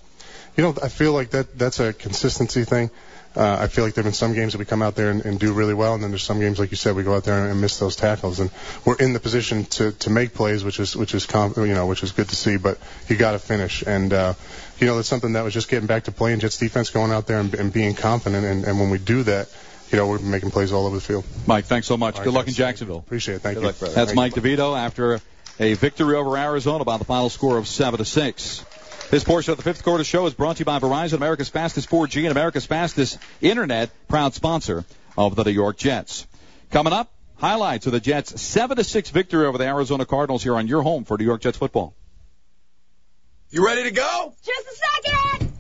I feel like that's a consistency thing. I feel like there have been some games that we come out there and do really well, and then there's some games, like you said, we go out there and miss those tackles, and we're in the position to make plays, which is good to see. But you got to finish, and that's something that was just getting back to playing Jets defense, going out there and being confident, and when we do that, we're making plays all over the field. Mike, thanks so much. Good luck in Jacksonville. Appreciate it. Thank you. Luck, that's Mike DeVito after a victory over Arizona by the final score of 7-6. This portion of the fifth quarter show is brought to you by Verizon, America's fastest 4G and America's fastest internet, proud sponsor of the New York Jets. Coming up, highlights of the Jets' 7-6 victory over the Arizona Cardinals here on your home for New York Jets football. You ready to go? Just a second!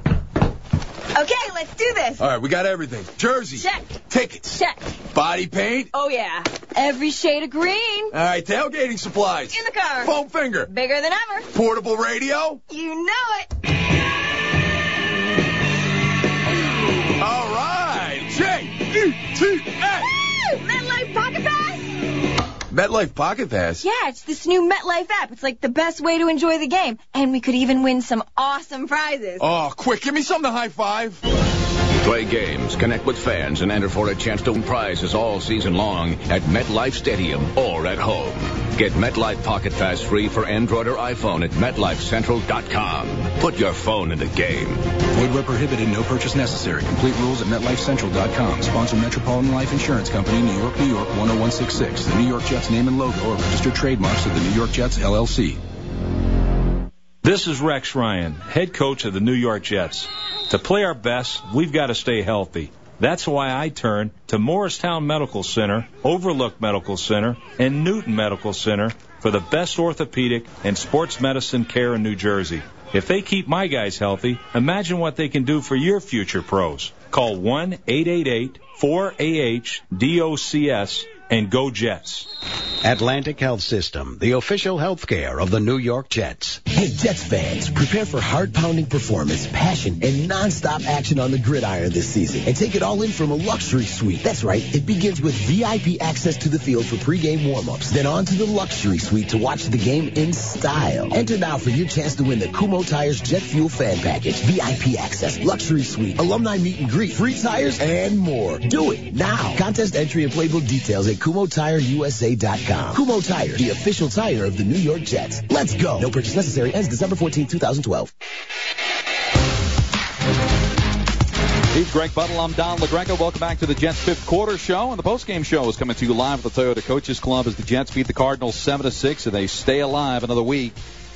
Okay, let's do this. All right, we got everything. Jersey. Check. Tickets. Check. Body paint. Oh, yeah. Every shade of green. All right, tailgating supplies. In the car. Foam finger. Bigger than ever. Portable radio. You know it. All right. J-E-T-S. MetLife Pocket Pass. MetLife Pocket Pass? Yeah, it's this new MetLife app. It's like the best way to enjoy the game. And we could even win some awesome prizes. Oh, quick, give me something to high five. Play games, connect with fans, and enter for a chance to win prizes all season long at MetLife Stadium or at home. Get MetLife Pocket Pass free for Android or iPhone at MetLifeCentral.com. Put your phone in the game. Void where prohibited, no purchase necessary. Complete rules at MetLifeCentral.com. Sponsor Metropolitan Life Insurance Company, New York, New York, 10166. The New York Jets name and logo are registered trademarks of the New York Jets, LLC. This is Rex Ryan, head coach of the New York Jets. To play our best, we've got to stay healthy. That's why I turn to Morristown Medical Center, Overlook Medical Center, and Newton Medical Center for the best orthopedic and sports medicine care in New Jersey. If they keep my guys healthy, imagine what they can do for your future pros. Call 1-888-4AH-DOCS and go Jets. Atlantic Health System, the official health care of the New York Jets. Hey, Jets fans, prepare for heart-pounding performance, passion, and non-stop action on the gridiron this season. And take it all in from a luxury suite. That's right, it begins with VIP access to the field for pregame warm-ups. Then on to the luxury suite to watch the game in style. Enter now for your chance to win the Kumho Tires Jet Fuel Fan Package, VIP access, luxury suite, alumni meet and greet, free tires, and more. Do it now. Contest entry and playbook details at KumhoTireUSA.com. Kumho Tire, the official tire of the New York Jets. Let's go. No purchase necessary. Ends December 14, 2012. He's Greg Buttle. I'm Don LaGreca. Welcome back to the Jets' fifth quarter show. And the postgame show is coming to you live at the Toyota Coaches Club as the Jets beat the Cardinals 7-6, and they stay alive another week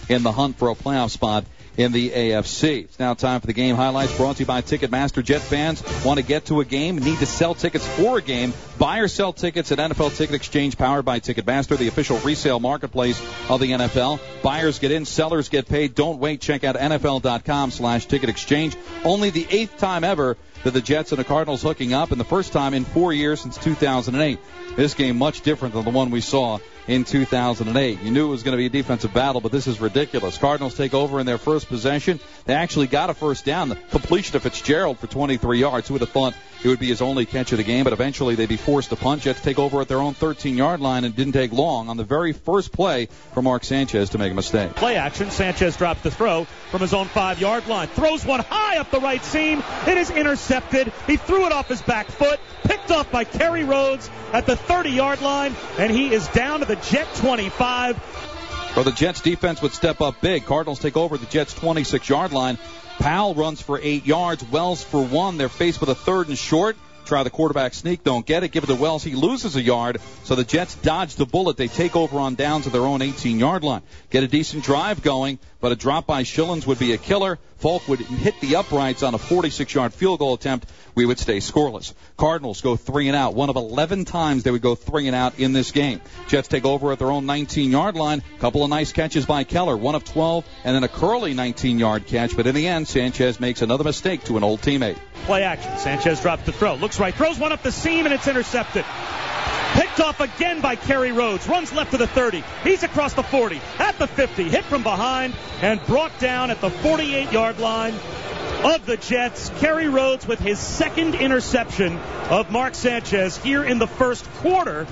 in the hunt for a playoff spot in the AFC. It's now time for the game highlights brought to you by Ticketmaster. Jet fans want to get to a game, need to sell tickets for a game. Buy or sell tickets at NFL Ticket Exchange, powered by Ticketmaster, the official resale marketplace of the NFL. Buyers get in, sellers get paid. Don't wait. Check out NFL.com/Ticket Exchange. Only the 8th time ever that the Jets and the Cardinals hooking up, and the first time in 4 years since 2008. This game much different than the one we saw in 2008. You knew it was going to be a defensive battle, but this is ridiculous. Cardinals take over in their first possession. They actually got a first down. The completion of Fitzgerald for 23 yards. Who would have thought it would be his only catch of the game, but eventually they'd be forced to punt. Jets take over at their own 13-yard line, and didn't take long on the very first play for Mark Sanchez to make a mistake. Play action. Sanchez drops the throw from his own 5-yard line. Throws one high up the right seam. It is intercepted. He threw it off his back foot. Picked off by Kerry Rhodes at the 30-yard line, and he is down to the Jet 25. So the Jets defense would step up big. Cardinals take over the Jets 26-yard line. Powell runs for 8 yards. Wells for 1. They're faced with a 3rd and short. Try the quarterback sneak, don't get it. Give it to Wells. He loses a yard. So the Jets dodge the bullet. They take over on down to their own 18-yard line. Get a decent drive going, but a drop by Schillens would be a killer. Falk would hit the uprights on a 46-yard field goal attempt. We would stay scoreless. Cardinals go 3 and out. One of 11 times they would go 3 and out in this game. Jets take over at their own 19-yard line. Couple of nice catches by Keller. 1 of 12, and then a curly 19-yard catch. But in the end, Sanchez makes another mistake to an old teammate. Play action. Sanchez drops the throw. Looks right. Throws one up the seam, and it's intercepted. Picked off again by Kerry Rhodes. Runs left to the 30. He's across the 40. At the 50. Hit from behind and brought down at the 48-yard line of the Jets. Kerry Rhodes with his 2nd interception of Mark Sanchez here in the first quarter.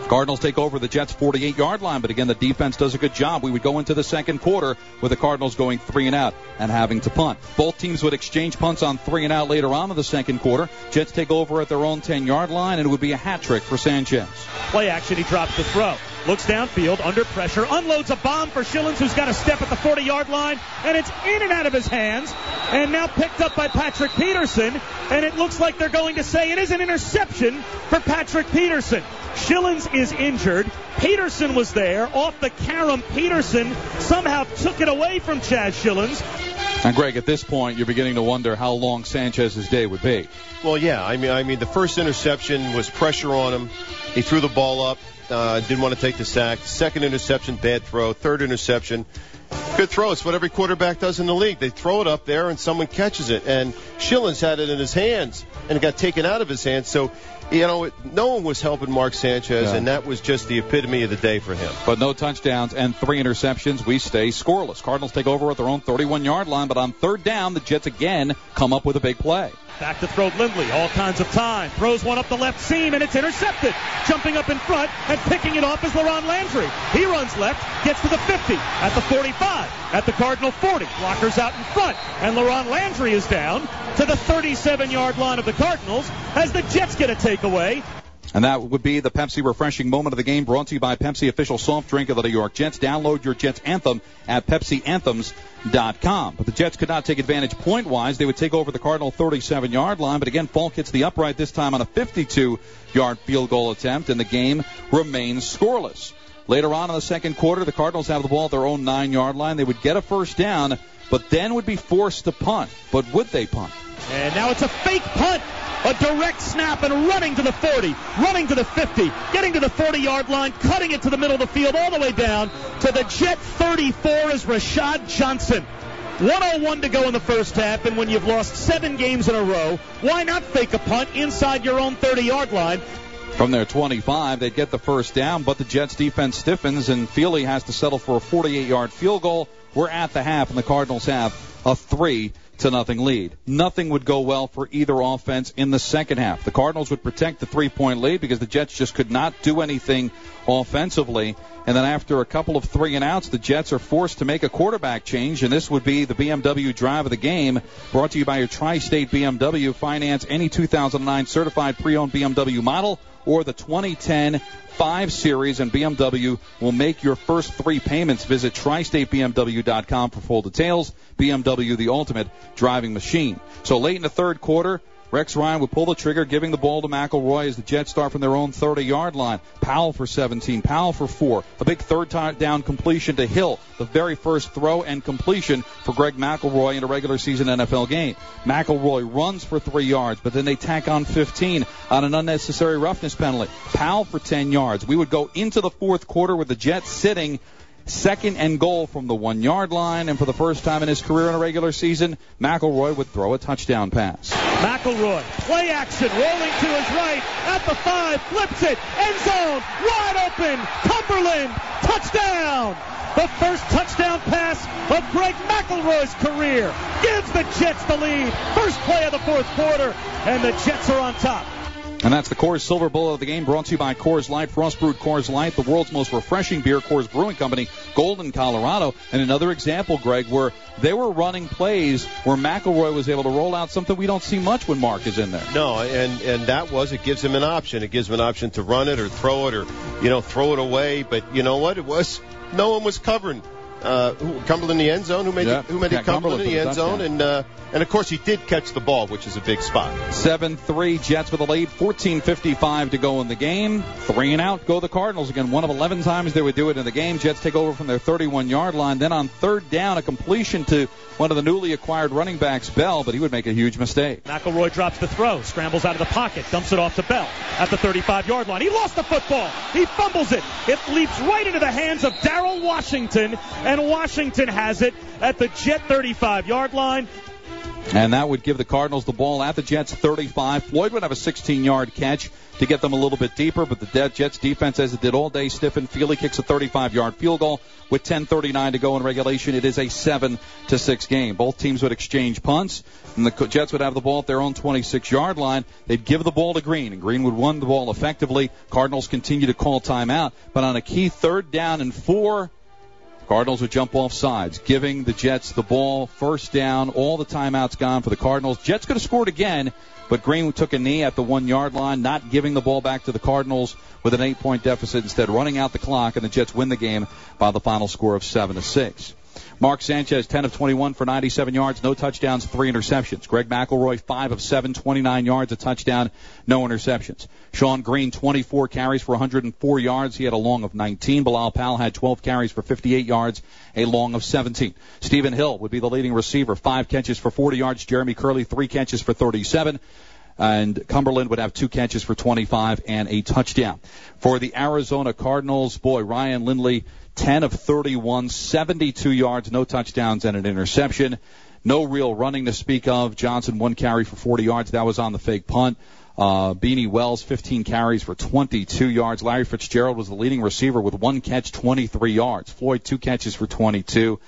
Cardinals take over the Jets' 48-yard line, but again, the defense does a good job. We would go into the second quarter with the Cardinals going 3 and out and having to punt. Both teams would exchange punts on 3 and out later on in the second quarter. Jets take over at their own 10-yard line, and it would be a hat trick for Sanchez. Play action, he drops the throw. Looks downfield, under pressure, unloads a bomb for Schillens, who's got a step at the 40-yard line, and it's in and out of his hands, and now picked up by Patrick Peterson, and it looks like they're going to say it is an interception for Patrick Peterson. Schillens is injured. Peterson was there. Off the carom, Peterson somehow took it away from Chaz Schillens. And, Greg, at this point, you're beginning to wonder how long Sanchez's day would be. Well, yeah. I mean, the first interception was pressure on him. He threw the ball up. Didn't want to take the sack. Second interception, bad throw. Third interception, good throw. It's what every quarterback does in the league. They throw it up there and someone catches it. And Schillens had it in his hands and it got taken out of his hands. So, no one was helping Mark Sanchez, and that was just the epitome of the day for him. But no touchdowns and 3 interceptions. We stay scoreless. Cardinals take over at their own 31-yard line, but on third down, the Jets again come up with a big play. Back to throw Lindley, all kinds of time. Throws one up the left seam, and it's intercepted. Jumping up in front and picking it off is Laron Landry. He runs left, gets to the 50, at the 45, at the Cardinal 40. Blockers out in front, and Laron Landry is down to the 37-yard line of the Cardinals as the Jets get a takeaway. And that would be the Pepsi Refreshing Moment of the game, brought to you by Pepsi, official soft drink of the New York Jets. Download your Jets anthem at PepsiAnthems.com. But the Jets could not take advantage point-wise. They would take over the Cardinal 37-yard line. But again, Falk hits the upright this time on a 52-yard field goal attempt, and the game remains scoreless. Later on in the second quarter, the Cardinals have the ball at their own 9-yard line. They would get a first down, but then would be forced to punt. But would they punt? And now it's a fake punt. A direct snap and running to the 40, running to the 50, getting to the 40-yard line, cutting it to the middle of the field all the way down to the Jet 34 is Rashad Johnson. 1:01 to go in the first half, and when you've lost 7 games in a row, why not fake a punt inside your own 30-yard line? From their 25, they'd get the first down, but the Jets' defense stiffens, and Feely has to settle for a 48-yard field goal. We're at the half, and the Cardinals have a 3-0 lead. Nothing would go well for either offense in the second half. The Cardinals would protect the 3-point lead because the Jets just could not do anything offensively. And then after a couple of 3-and-outs, the Jets are forced to make a quarterback change, and this would be the BMW drive of the game, brought to you by your Tri-State BMW. Finance any 2009 certified pre-owned BMW model or the 2010 5 Series, and BMW will make your first 3 payments. Visit TriStateBMW.com for full details. BMW, the ultimate driving machine. So late in the third quarter, Rex Ryan would pull the trigger, giving the ball to McElroy as the Jets start from their own 30-yard line. Powell for 17, Powell for 4. A big third down completion to Hill, the very first throw and completion for Greg McElroy in a regular season NFL game. McElroy runs for 3 yards, but then they tack on 15 on an unnecessary roughness penalty. Powell for 10 yards. We would go into the fourth quarter with the Jets sitting 2nd and goal from the 1-yard line, and for the first time in his career in a regular season, McElroy would throw a touchdown pass. McElroy, play action, rolling to his right, at the 5, flips it, end zone, wide open, Cumberland, touchdown! The first touchdown pass of Greg McElroy's career gives the Jets the lead. First play of the fourth quarter, and the Jets are on top. And that's the Coors Silver Bullet of the game, brought to you by Coors Light, Frost Brewed Coors Light, the world's most refreshing beer, Coors Brewing Company, Golden, Colorado. And another example, Greg, where they were running plays where McElroy was able to roll out something we don't see much when Mark is in there. No, and that was, it gives him an option. It gives him an option to run it or throw it or, throw it away. But you know what? It was, no one was covering. Cumberland in the end zone. Who made it Cumberland in the end zone? And of course he did catch the ball, which is a big spot. 7-3 Jets with a lead. 14:55 to go in the game. 3-and-out go the Cardinals again. One of 11 times they would do it in the game. Jets take over from their 31-yard line. Then on third down, a completion to one of the newly acquired running backs, Bell, but he would make a huge mistake. McElroy drops the throw, scrambles out of the pocket, dumps it off to Bell at the 35-yard line. He lost the football. He fumbles it. It leaps right into the hands of Darrell Washington, and Washington has it at the Jet 35-yard line. And that would give the Cardinals the ball at the Jets' 35. Floyd would have a 16-yard catch to get them a little bit deeper, but the Jets defense, as it did all day, stiffened. Feely kicks a 35-yard field goal with 10:39 to go in regulation. It is a 7-6 game. Both teams would exchange punts, and the Jets would have the ball at their own 26-yard line. They'd give the ball to Green, and Green would run the ball effectively. Cardinals continue to call timeout, but on a key 3rd down and 4, Cardinals would jump off sides, giving the Jets the ball, 1st down, all the timeouts gone for the Cardinals. Jets could have scored again, but Green took a knee at the 1-yard line, not giving the ball back to the Cardinals with an 8-point deficit, instead running out the clock, and the Jets win the game by the final score of 7-6. Mark Sanchez, 10 of 21 for 97 yards, no touchdowns, 3 interceptions. Greg McElroy, 5 of 7, 29 yards, a touchdown, no interceptions. Sean Green, 24 carries for 104 yards. He had a long of 19. Bilal Powell had 12 carries for 58 yards, a long of 17. Stephen Hill would be the leading receiver, 5 catches for 40 yards. Jeremy Curley, 3 catches for 37. And Cumberland would have 2 catches for 25 and a touchdown. For the Arizona Cardinals, Ryan Lindley, 10 of 31, 72 yards, no touchdowns, and an interception. No real running to speak of. Johnson, 1 carry for 40 yards. That was on the fake punt. Beanie Wells, 15 carries for 22 yards. Larry Fitzgerald was the leading receiver with 1 catch, 23 yards. Floyd, 2 catches for 22.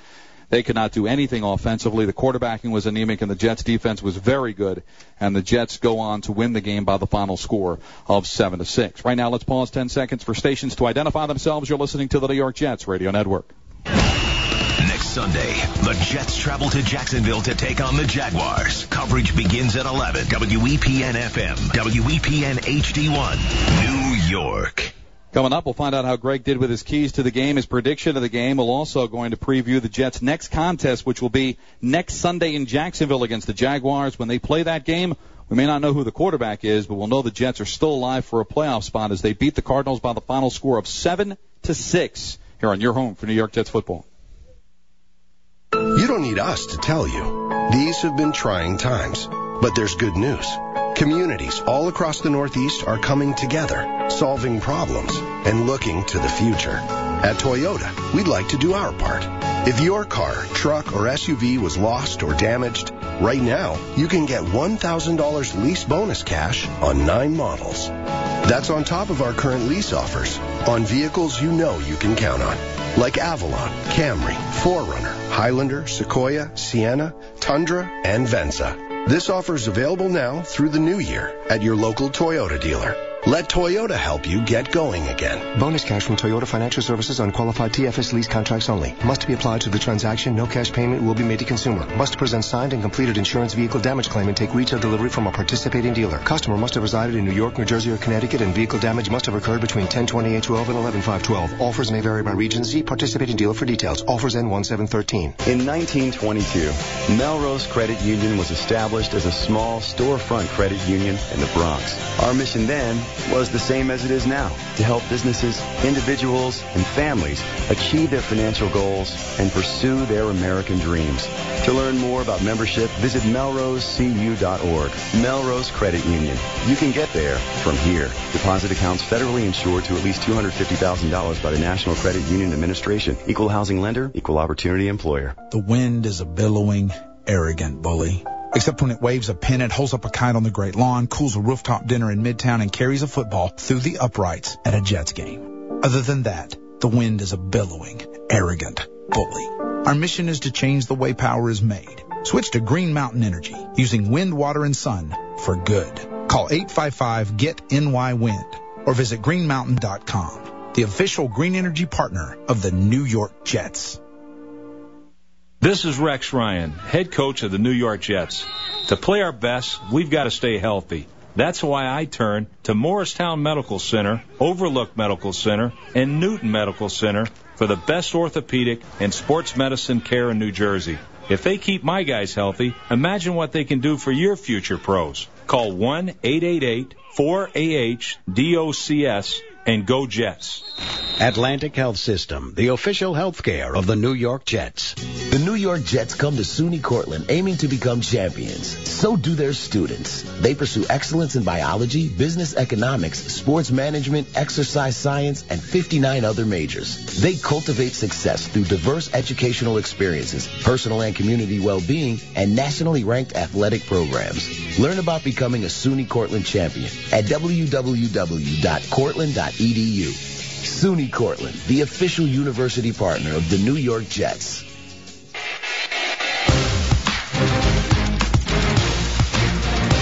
They could not do anything offensively. The quarterbacking was anemic, and the Jets' defense was very good. And the Jets go on to win the game by the final score of 7-6. Right now, let's pause 10 seconds for stations to identify themselves. You're listening to the New York Jets Radio Network. Next Sunday, the Jets travel to Jacksonville to take on the Jaguars. Coverage begins at 11. WEPN FM, WEPN HD1, New York. Coming up, we'll find out how Greg did with his keys to the game, his prediction of the game. We're also going to preview the Jets' next contest, which will be next Sunday in Jacksonville against the Jaguars. When they play that game, we may not know who the quarterback is, but we'll know the Jets are still alive for a playoff spot as they beat the Cardinals by the final score of 7-6 here on your home for New York Jets football. You don't need us to tell you. These have been trying times, but there's good news. Communities all across the Northeast are coming together, solving problems, and looking to the future. At Toyota, we'd like to do our part. If your car, truck, or SUV was lost or damaged, right now you can get $1,000 lease bonus cash on 9 models. That's on top of our current lease offers on vehicles you know you can count on, like Avalon, Camry, 4Runner, Highlander, Sequoia, Sienna, Tundra, and Venza. This offer is available now through the new year at your local Toyota dealer. Let Toyota help you get going again. Bonus cash from Toyota Financial Services on qualified TFS lease contracts only. Must be applied to the transaction. No cash payment will be made to consumer. Must present signed and completed insurance vehicle damage claim and take retail delivery from a participating dealer. Customer must have resided in New York, New Jersey, or Connecticut, and vehicle damage must have occurred between 10/28/12 and 11/5/12. Offers may vary by region. See participating dealer for details. Offers end 1/7/13. In 1922, Melrose Credit Union was established as a small storefront credit union in the Bronx. Our mission then was the same as it is now, to help businesses, individuals, and families achieve their financial goals and pursue their American dreams. To learn more about membership, visit melrosecu.org. Melrose Credit Union. You can get there from here. Deposit accounts federally insured to at least $250,000 by the National Credit Union Administration. Equal housing lender, equal opportunity employer. The wind is a billowing, arrogant bully. Except when it waves a pennant, holds up a kite on the Great Lawn, cools a rooftop dinner in Midtown, and carries a football through the uprights at a Jets game. Other than that, the wind is a billowing, arrogant bully. Our mission is to change the way power is made. Switch to Green Mountain Energy, using wind, water, and sun for good. Call 855-GET-NY-WIND or visit greenmountain.com, the official green energy partner of the New York Jets. This is Rex Ryan, head coach of the New York Jets. To play our best, we've got to stay healthy. That's why I turn to Morristown Medical Center, Overlook Medical Center, and Newton Medical Center for the best orthopedic and sports medicine care in New Jersey. If they keep my guys healthy, imagine what they can do for your future pros. Call 1-888-4AH-DOCS and go Jets. Atlantic Health System, the official health care of the New York Jets. The New York Jets come to SUNY Cortland aiming to become champions. So do their students. They pursue excellence in biology, business economics, sports management, exercise science, and 59 other majors. They cultivate success through diverse educational experiences, personal and community well-being, and nationally ranked athletic programs. Learn about becoming a SUNY Cortland champion at www.cortland.edu. SUNY Cortland, the official university partner of the New York Jets.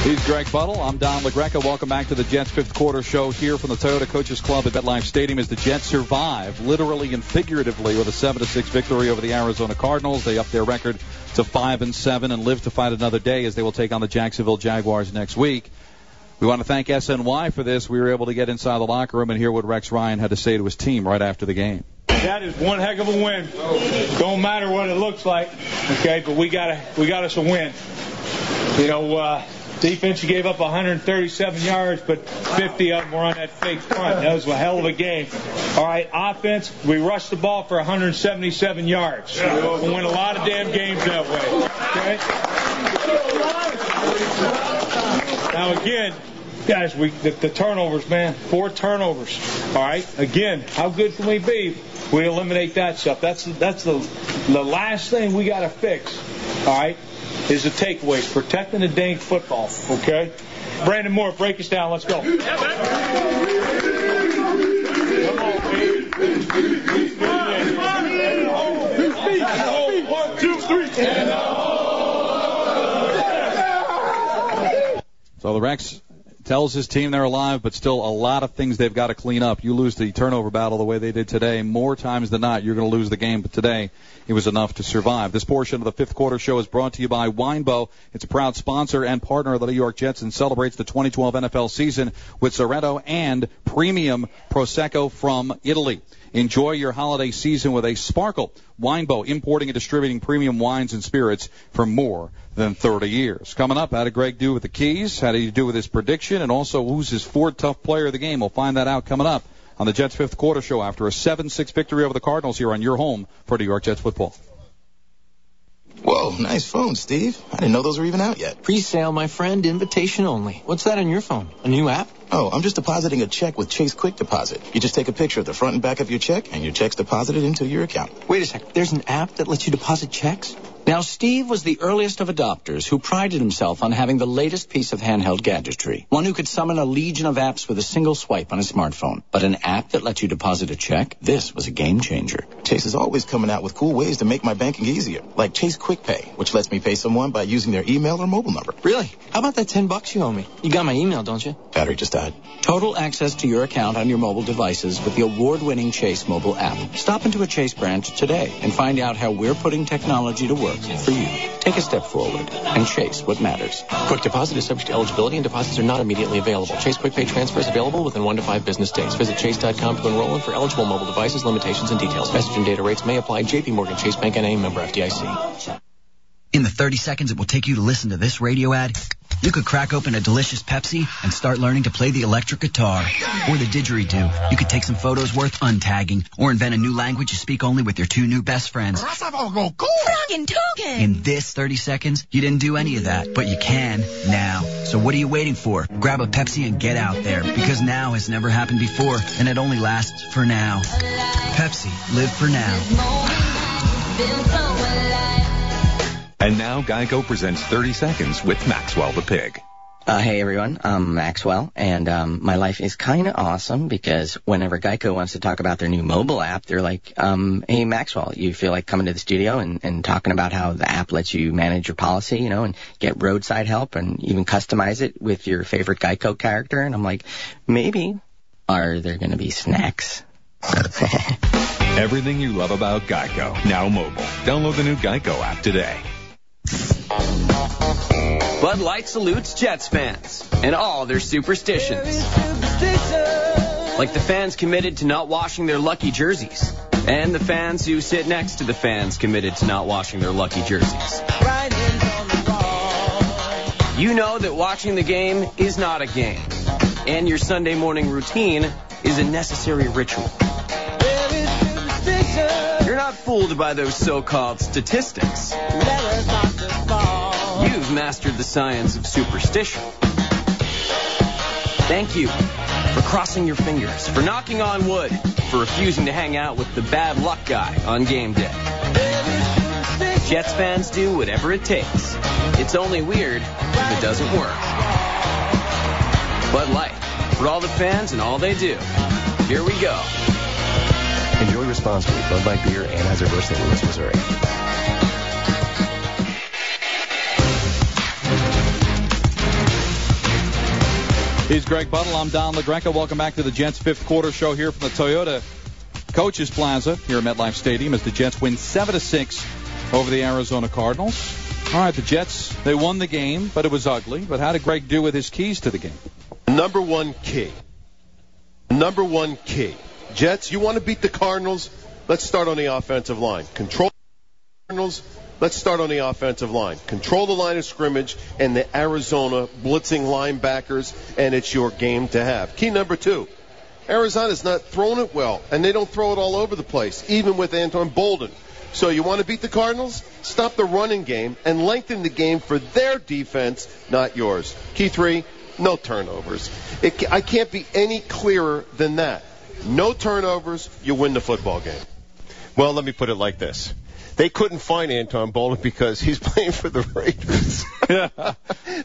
He's Greg Buttle. I'm Don LaGreca. Welcome back to the Jets fifth quarter show here from the Toyota Coaches Club at MetLife Stadium as the Jets survive, literally and figuratively, with a 7-6 victory over the Arizona Cardinals. They up their record to 5-7 and live to fight another day as they will take on the Jacksonville Jaguars next week. We want to thank SNY for this. We were able to get inside the locker room and hear what Rex Ryan had to say to his team right after the game. That is one heck of a win. Don't matter what it looks like, okay, but we got us a win. You know, defense, you gave up 137 yards, but 50 of them were on that fake punt. That was a hell of a game. All right, offense, we rushed the ball for 177 yards. We win a lot of damn games that way. Okay? Now, again, guys, the turnovers, man, 4 turnovers. All right, again, how good can we be? We eliminate that stuff. That's the last thing we got to fix. All right, is the takeaways, protecting the dang football. Okay, Brandon Moore, break us down. Let's go. Come on, baby. 1, 2, 3. So the Rex tells his team they're alive, but still a lot of things they've got to clean up. You lose the turnover battle the way they did today, more times than not, you're going to lose the game. But today, it was enough to survive. This portion of the fifth quarter show is brought to you by Winebow. It's a proud sponsor and partner of the New York Jets and celebrates the 2012 NFL season with Soretto and premium Prosecco from Italy. Enjoy your holiday season with a Sparkle. Winebow, importing and distributing premium wines and spirits for more than 30 years. Coming up, how did Greg do with the keys? How did he do with his prediction? And also, who's his Ford Tough player of the game? We'll find that out coming up on the Jets fifth quarter show after a 7-6 victory over the Cardinals here on your home for New York Jets football. Whoa, nice phone, Steve. I didn't know those were even out yet. Pre-sale, my friend. Invitation only. What's that on your phone? A new app? Oh, I'm just depositing a check with Chase Quick Deposit. You just take a picture of the front and back of your check, and your check's deposited into your account. Wait a sec. There's an app that lets you deposit checks? Now, Steve was the earliest of adopters who prided himself on having the latest piece of handheld gadgetry. One who could summon a legion of apps with a single swipe on a smartphone. But an app that lets you deposit a check? This was a game changer. Chase is always coming out with cool ways to make my banking easier. Like Chase Quick Pay, which lets me pay someone by using their email or mobile number. Really? How about that $10 you owe me? You got my email, don't you? Battery just died. Total access to your account on your mobile devices with the award-winning Chase mobile app. Stop into a Chase branch today and find out how we're putting technology to work for you. Take a step forward and chase what matters. Quick deposit is subject to eligibility and deposits are not immediately available. Chase Quick Pay transfer is available within 1 to 5 business days. Visit chase.com to enroll and for eligible mobile devices, limitations, and details. Message and data rates may apply. J.P. Morgan Chase Bank N.A. member FDIC. In the 30 seconds it will take you to listen to this radio ad, you could crack open a delicious Pepsi and start learning to play the electric guitar. Or the didgeridoo. You could take some photos worth untagging. Or invent a new language you speak only with your 2 new best friends. In this 30 seconds, you didn't do any of that, but you can now. So what are you waiting for? Grab a Pepsi and get out there, because now has never happened before, and it only lasts for now. Pepsi, live for now. And now Geico presents 30 Seconds with Maxwell the Pig. Hey everyone, I'm Maxwell, and my life is kind of awesome because whenever Geico wants to talk about their new mobile app, they're like, hey Maxwell, you feel like coming to the studio and talking about how the app lets you manage your policy, you know, and get roadside help and even customize it with your favorite Geico character? And I'm like, maybe. Are there going to be snacks? Everything you love about Geico, now mobile. Download the new Geico app today. Bud Light salutes Jets fans and all their superstitions. Like the fans committed to not washing their lucky jerseys. And the fans who sit next to the fans committed to not washing their lucky jerseys. You know that watching the game is not a game. And your Sunday morning routine is a necessary ritual. not fooled by those so-called statistics. You've mastered the science of superstition. Thank you for crossing your fingers, for knocking on wood, for refusing to hang out with the bad luck guy on game day. Jets fans do whatever it takes. It's only weird if it doesn't work. Bud Light, for all the fans and all they do. Here we go. Enjoy responsibly. Bud Light Beer, Anheuser-Busch, St. Louis, Missouri. He's Greg Buttle. I'm Don LaGreca. Welcome back to the Jets' fifth quarter show here from the Toyota Coaches Plaza here at MetLife Stadium as the Jets win 7-6 over the Arizona Cardinals. All right, the Jets, they won the game, but it was ugly. But how did Greg do with his keys to the game? Number one key. Jets, you want to beat the Cardinals? Let's start on the offensive line. Control the Cardinals. Let's start on the offensive line. Control the line of scrimmage and the Arizona blitzing linebackers, and it's your game to have. Key number two, Arizona's not throwing it well, and they don't throw it all over the place, even with Anton Bolden. So you want to beat the Cardinals? Stop the running game and lengthen the game for their defense, not yours. Key three, no turnovers. I can't be any clearer than that. No turnovers, you win the football game. Well, let me put it like this. They couldn't find Anton Bolden because he's playing for the Raiders.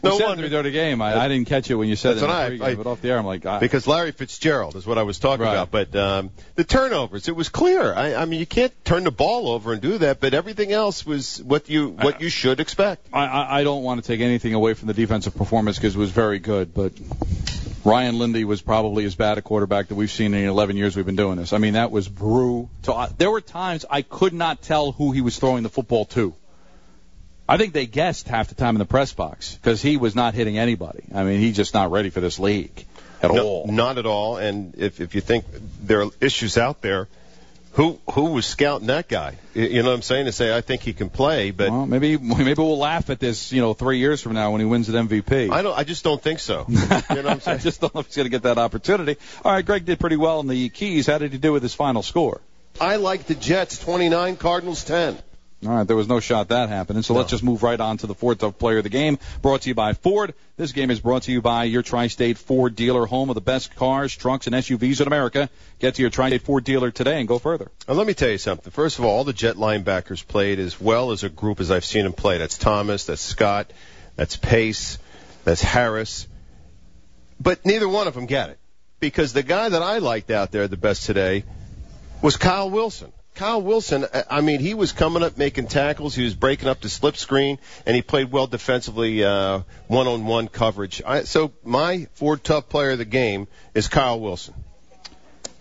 No wonder during the game. I didn't catch it when you said it. But off the air, I'm like, because Larry Fitzgerald is what I was talking about. But the turnovers, it was clear. I mean, you can't turn the ball over and do that. But everything else was what you should expect. I don't want to take anything away from the defensive performance because it was very good. But Ryan Lindy was probably as bad a quarterback that we've seen in the 11 years we've been doing this. I mean, that was brutal. There were times I could not tell who he was throwing the football to. I think they guessed half the time in the press box because he was not hitting anybody. I mean, he's just not ready for this league at all. Not at all. And if you think there are issues out there, who was scouting that guy? You know what I'm saying? To say I think he can play, but well, maybe we'll laugh at this, 3 years from now when he wins an MVP. I just don't think so. You know what I'm saying? I just don't know if he's going to get that opportunity. All right, Greg did pretty well in the keys. How did he do with his final score? I like the Jets 29, Cardinals 10. All right, there was no shot that happening. So let's just move right on to the fourth player of the game. Brought to you by Ford. This game is brought to you by your Tri-State Ford dealer, home of the best cars, trucks, and SUVs in America. Get to your Tri-State Ford dealer today and go further. Now, let me tell you something. First of all the Jet linebackers played as well as a group as I've seen them play. That's Thomas, that's Scott, that's Pace, that's Harris. But neither one of them got it. Because the guy that I liked out there the best today was Kyle Wilson. Kyle Wilson, I mean, he was coming up making tackles. He was breaking up the slip screen, and he played well defensively, one-on-one coverage. So my Ford Tough player of the game is Kyle Wilson.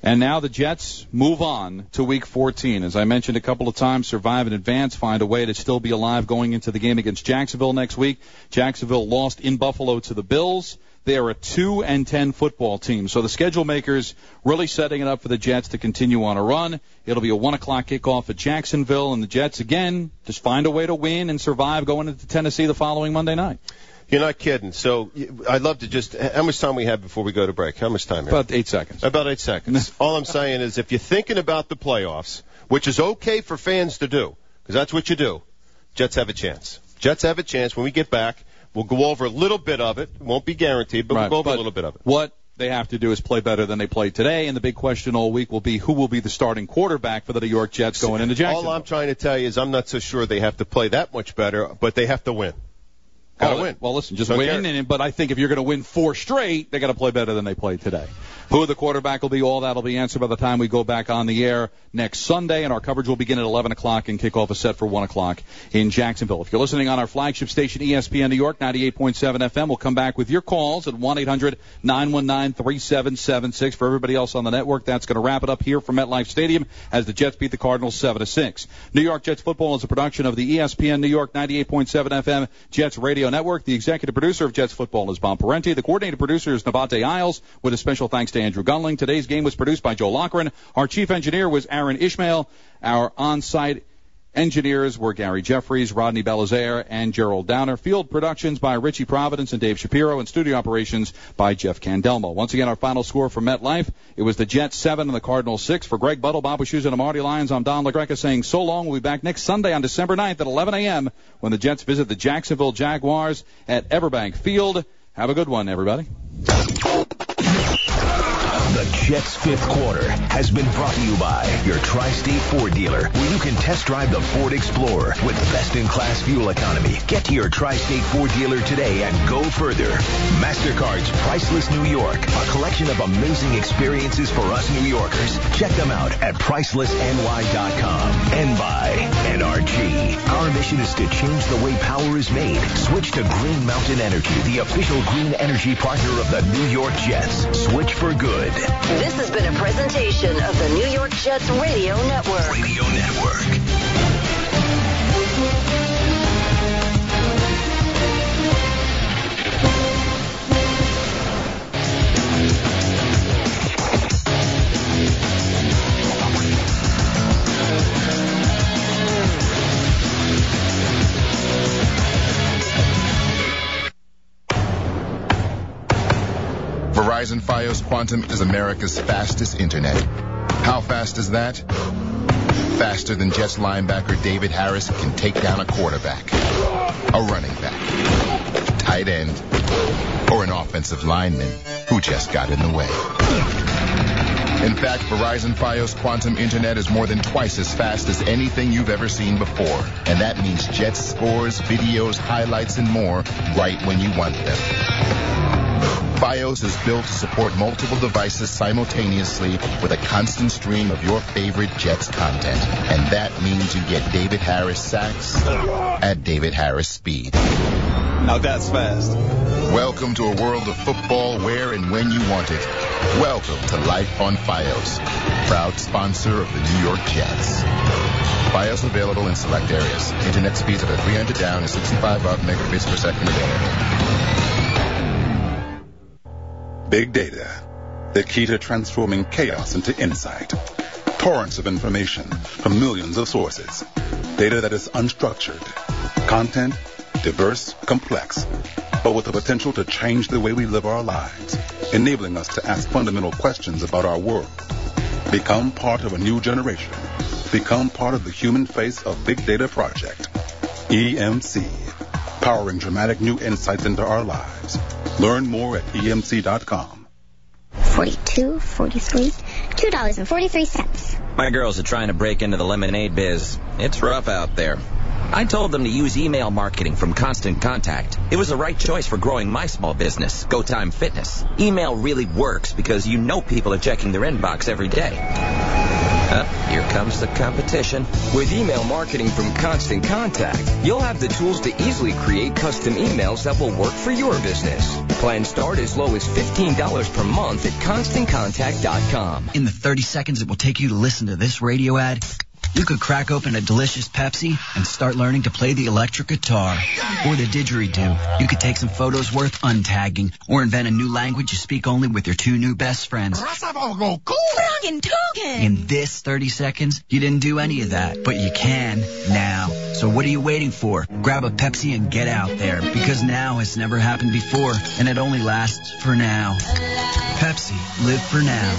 And now the Jets move on to Week 14. As I mentioned a couple of times, survive in advance, find a way to still be alive going into the game against Jacksonville next week. Jacksonville lost in Buffalo to the Bills. They are a 2-10 football team. So the schedule makers really setting it up for the Jets to continue on a run. It'll be a 1 o'clock kickoff at Jacksonville, and the Jets, again, just find a way to win and survive going into Tennessee the following Monday night. You're not kidding. So I'd love to just – how much time we have before we go to break? How much time here? About 8 seconds. About 8 seconds. All I'm saying is if you're thinking about the playoffs, which is okay for fans to do, because that's what you do, Jets have a chance. Jets have a chance when we get back. We'll go over a little bit of it. It won't be guaranteed, but we'll go over a little bit of it. What they have to do is play better than they played today, and the big question all week will be who will be the starting quarterback for the New York Jets going into Jacksonville. All I'm trying to tell you is I'm not so sure they have to play that much better, but they have to win. Got to win. Well, listen, just win. But I think if you're going to win 4 straight, they got to play better than they played today. Who the quarterback will be, all that will be answered by the time we go back on the air next Sunday, and our coverage will begin at 11 o'clock and kick off a set for 1 o'clock in Jacksonville. If you're listening on our flagship station, ESPN New York, 98.7 FM, we'll come back with your calls at 1-800-919-3776. For everybody else on the network, that's going to wrap it up here from MetLife Stadium as the Jets beat the Cardinals 7-6. New York Jets football is a production of the ESPN New York 98.7 FM Jets Radio Network. The executive producer of Jets football is Bob Parenti. The coordinating producer is Nabate Isles, with a special thanks to Andrew Gunling. Today's game was produced by Joe Lochran. Our chief engineer was Aaron Ishmael. Our on-site Engineers were Gary Jeffries, Rodney Belizaire, and Gerald Downer. Field productions by Richie Providence and Dave Shapiro, and studio operations by Jeff Candelmo. Once again, our final score for MetLife, it was the Jets 7 and the Cardinals 6. For Greg Buttle, Bob Wischusen, and Marty Lyons, I'm Don LaGreca saying so long. We'll be back next Sunday on December 9th at 11 a.m. when the Jets visit the Jacksonville Jaguars at Everbank Field. Have a good one, everybody. The Jets fifth quarter has been brought to you by your Tri-State Ford dealer, where you can test drive the Ford Explorer with best-in-class fuel economy. Get to your Tri-State Ford dealer today and go further. MasterCard's Priceless New York, a collection of amazing experiences for us New Yorkers. Check them out at PricelessNY.com. And by NRG. Our mission is to change the way power is made. Switch to Green Mountain Energy, the official green energy partner of the New York Jets. Switch for good. This has been a presentation of the New York Jets Radio Network. Radio Network. Verizon Fios Quantum is America's fastest internet. How fast is that? Faster than Jets linebacker David Harris can take down a quarterback, a running back, tight end, or an offensive lineman who just got in the way. In fact, Verizon Fios Quantum Internet is more than twice as fast as anything you've ever seen before. And that means Jets scores, videos, highlights, and more right when you want them. Fios is built to support multiple devices simultaneously with a constant stream of your favorite Jets content. And that means you get David Harris sacks at David Harris speed. Now that's fast. Welcome to a world of football where and when you want it. Welcome to Life on Fios, proud sponsor of the New York Jets. Fios available in select areas. Internet speeds of 300 down and 65 up megabits per second available. Big data, the key to transforming chaos into insight. Torrents of information from millions of sources. Data that is unstructured. Content, diverse, complex, but with the potential to change the way we live our lives, enabling us to ask fundamental questions about our world. Become part of a new generation. Become part of the human face of Big Data Project. EMC, powering dramatic new insights into our lives. Learn more at EMC.com. 42, 43, $2.43. My girls are trying to break into the lemonade biz. It's rough out there. I told them to use email marketing from Constant Contact. It was the right choice for growing my small business, Go Time Fitness. Email really works because you know people are checking their inbox every day. Here comes the competition. With email marketing from Constant Contact, you'll have the tools to easily create custom emails that will work for your business. Plans start as low as $15 per month at ConstantContact.com. In the 30 seconds it will take you to listen to this radio ad, you could crack open a delicious Pepsi and start learning to play the electric guitar. Or the didgeridoo. You could take some photos worth untagging, or invent a new language you speak only with your two new best friends. In this 30 seconds, you didn't do any of that, but you can now. So what are you waiting for? Grab a Pepsi and get out there, because now has never happened before, and it only lasts for now. Pepsi, live for now.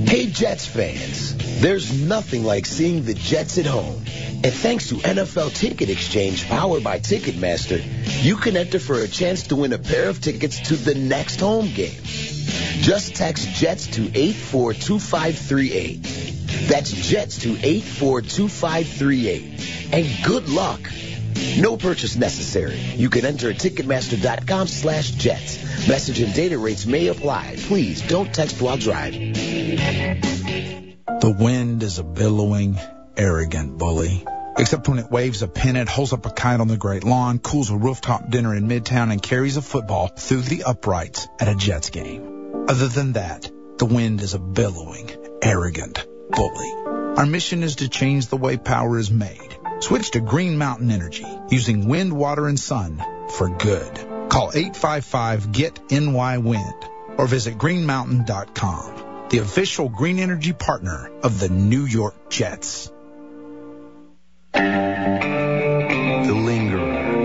Hey Jets fans, there's nothing like seeing the Jets at home. And thanks to NFL Ticket Exchange powered by Ticketmaster, you can enter for a chance to win a pair of tickets to the next home game. Just text Jets to 842538. That's Jets to 842538. And good luck. No purchase necessary. You can enter at Ticketmaster.com/Jets. Message and data rates may apply. Please don't text while driving. The wind is a billowing, arrogant bully. Except when it waves a pennant, holds up a kite on the Great Lawn, cools a rooftop dinner in Midtown, and carries a football through the uprights at a Jets game. Other than that, the wind is a billowing, arrogant bully. Our mission is to change the way power is made. Switch to Green Mountain Energy, using wind, water, and sun for good. Call 855-GET-NY-WIND or visit greenmountain.com. the official green energy partner of the New York Jets. The Lingerer.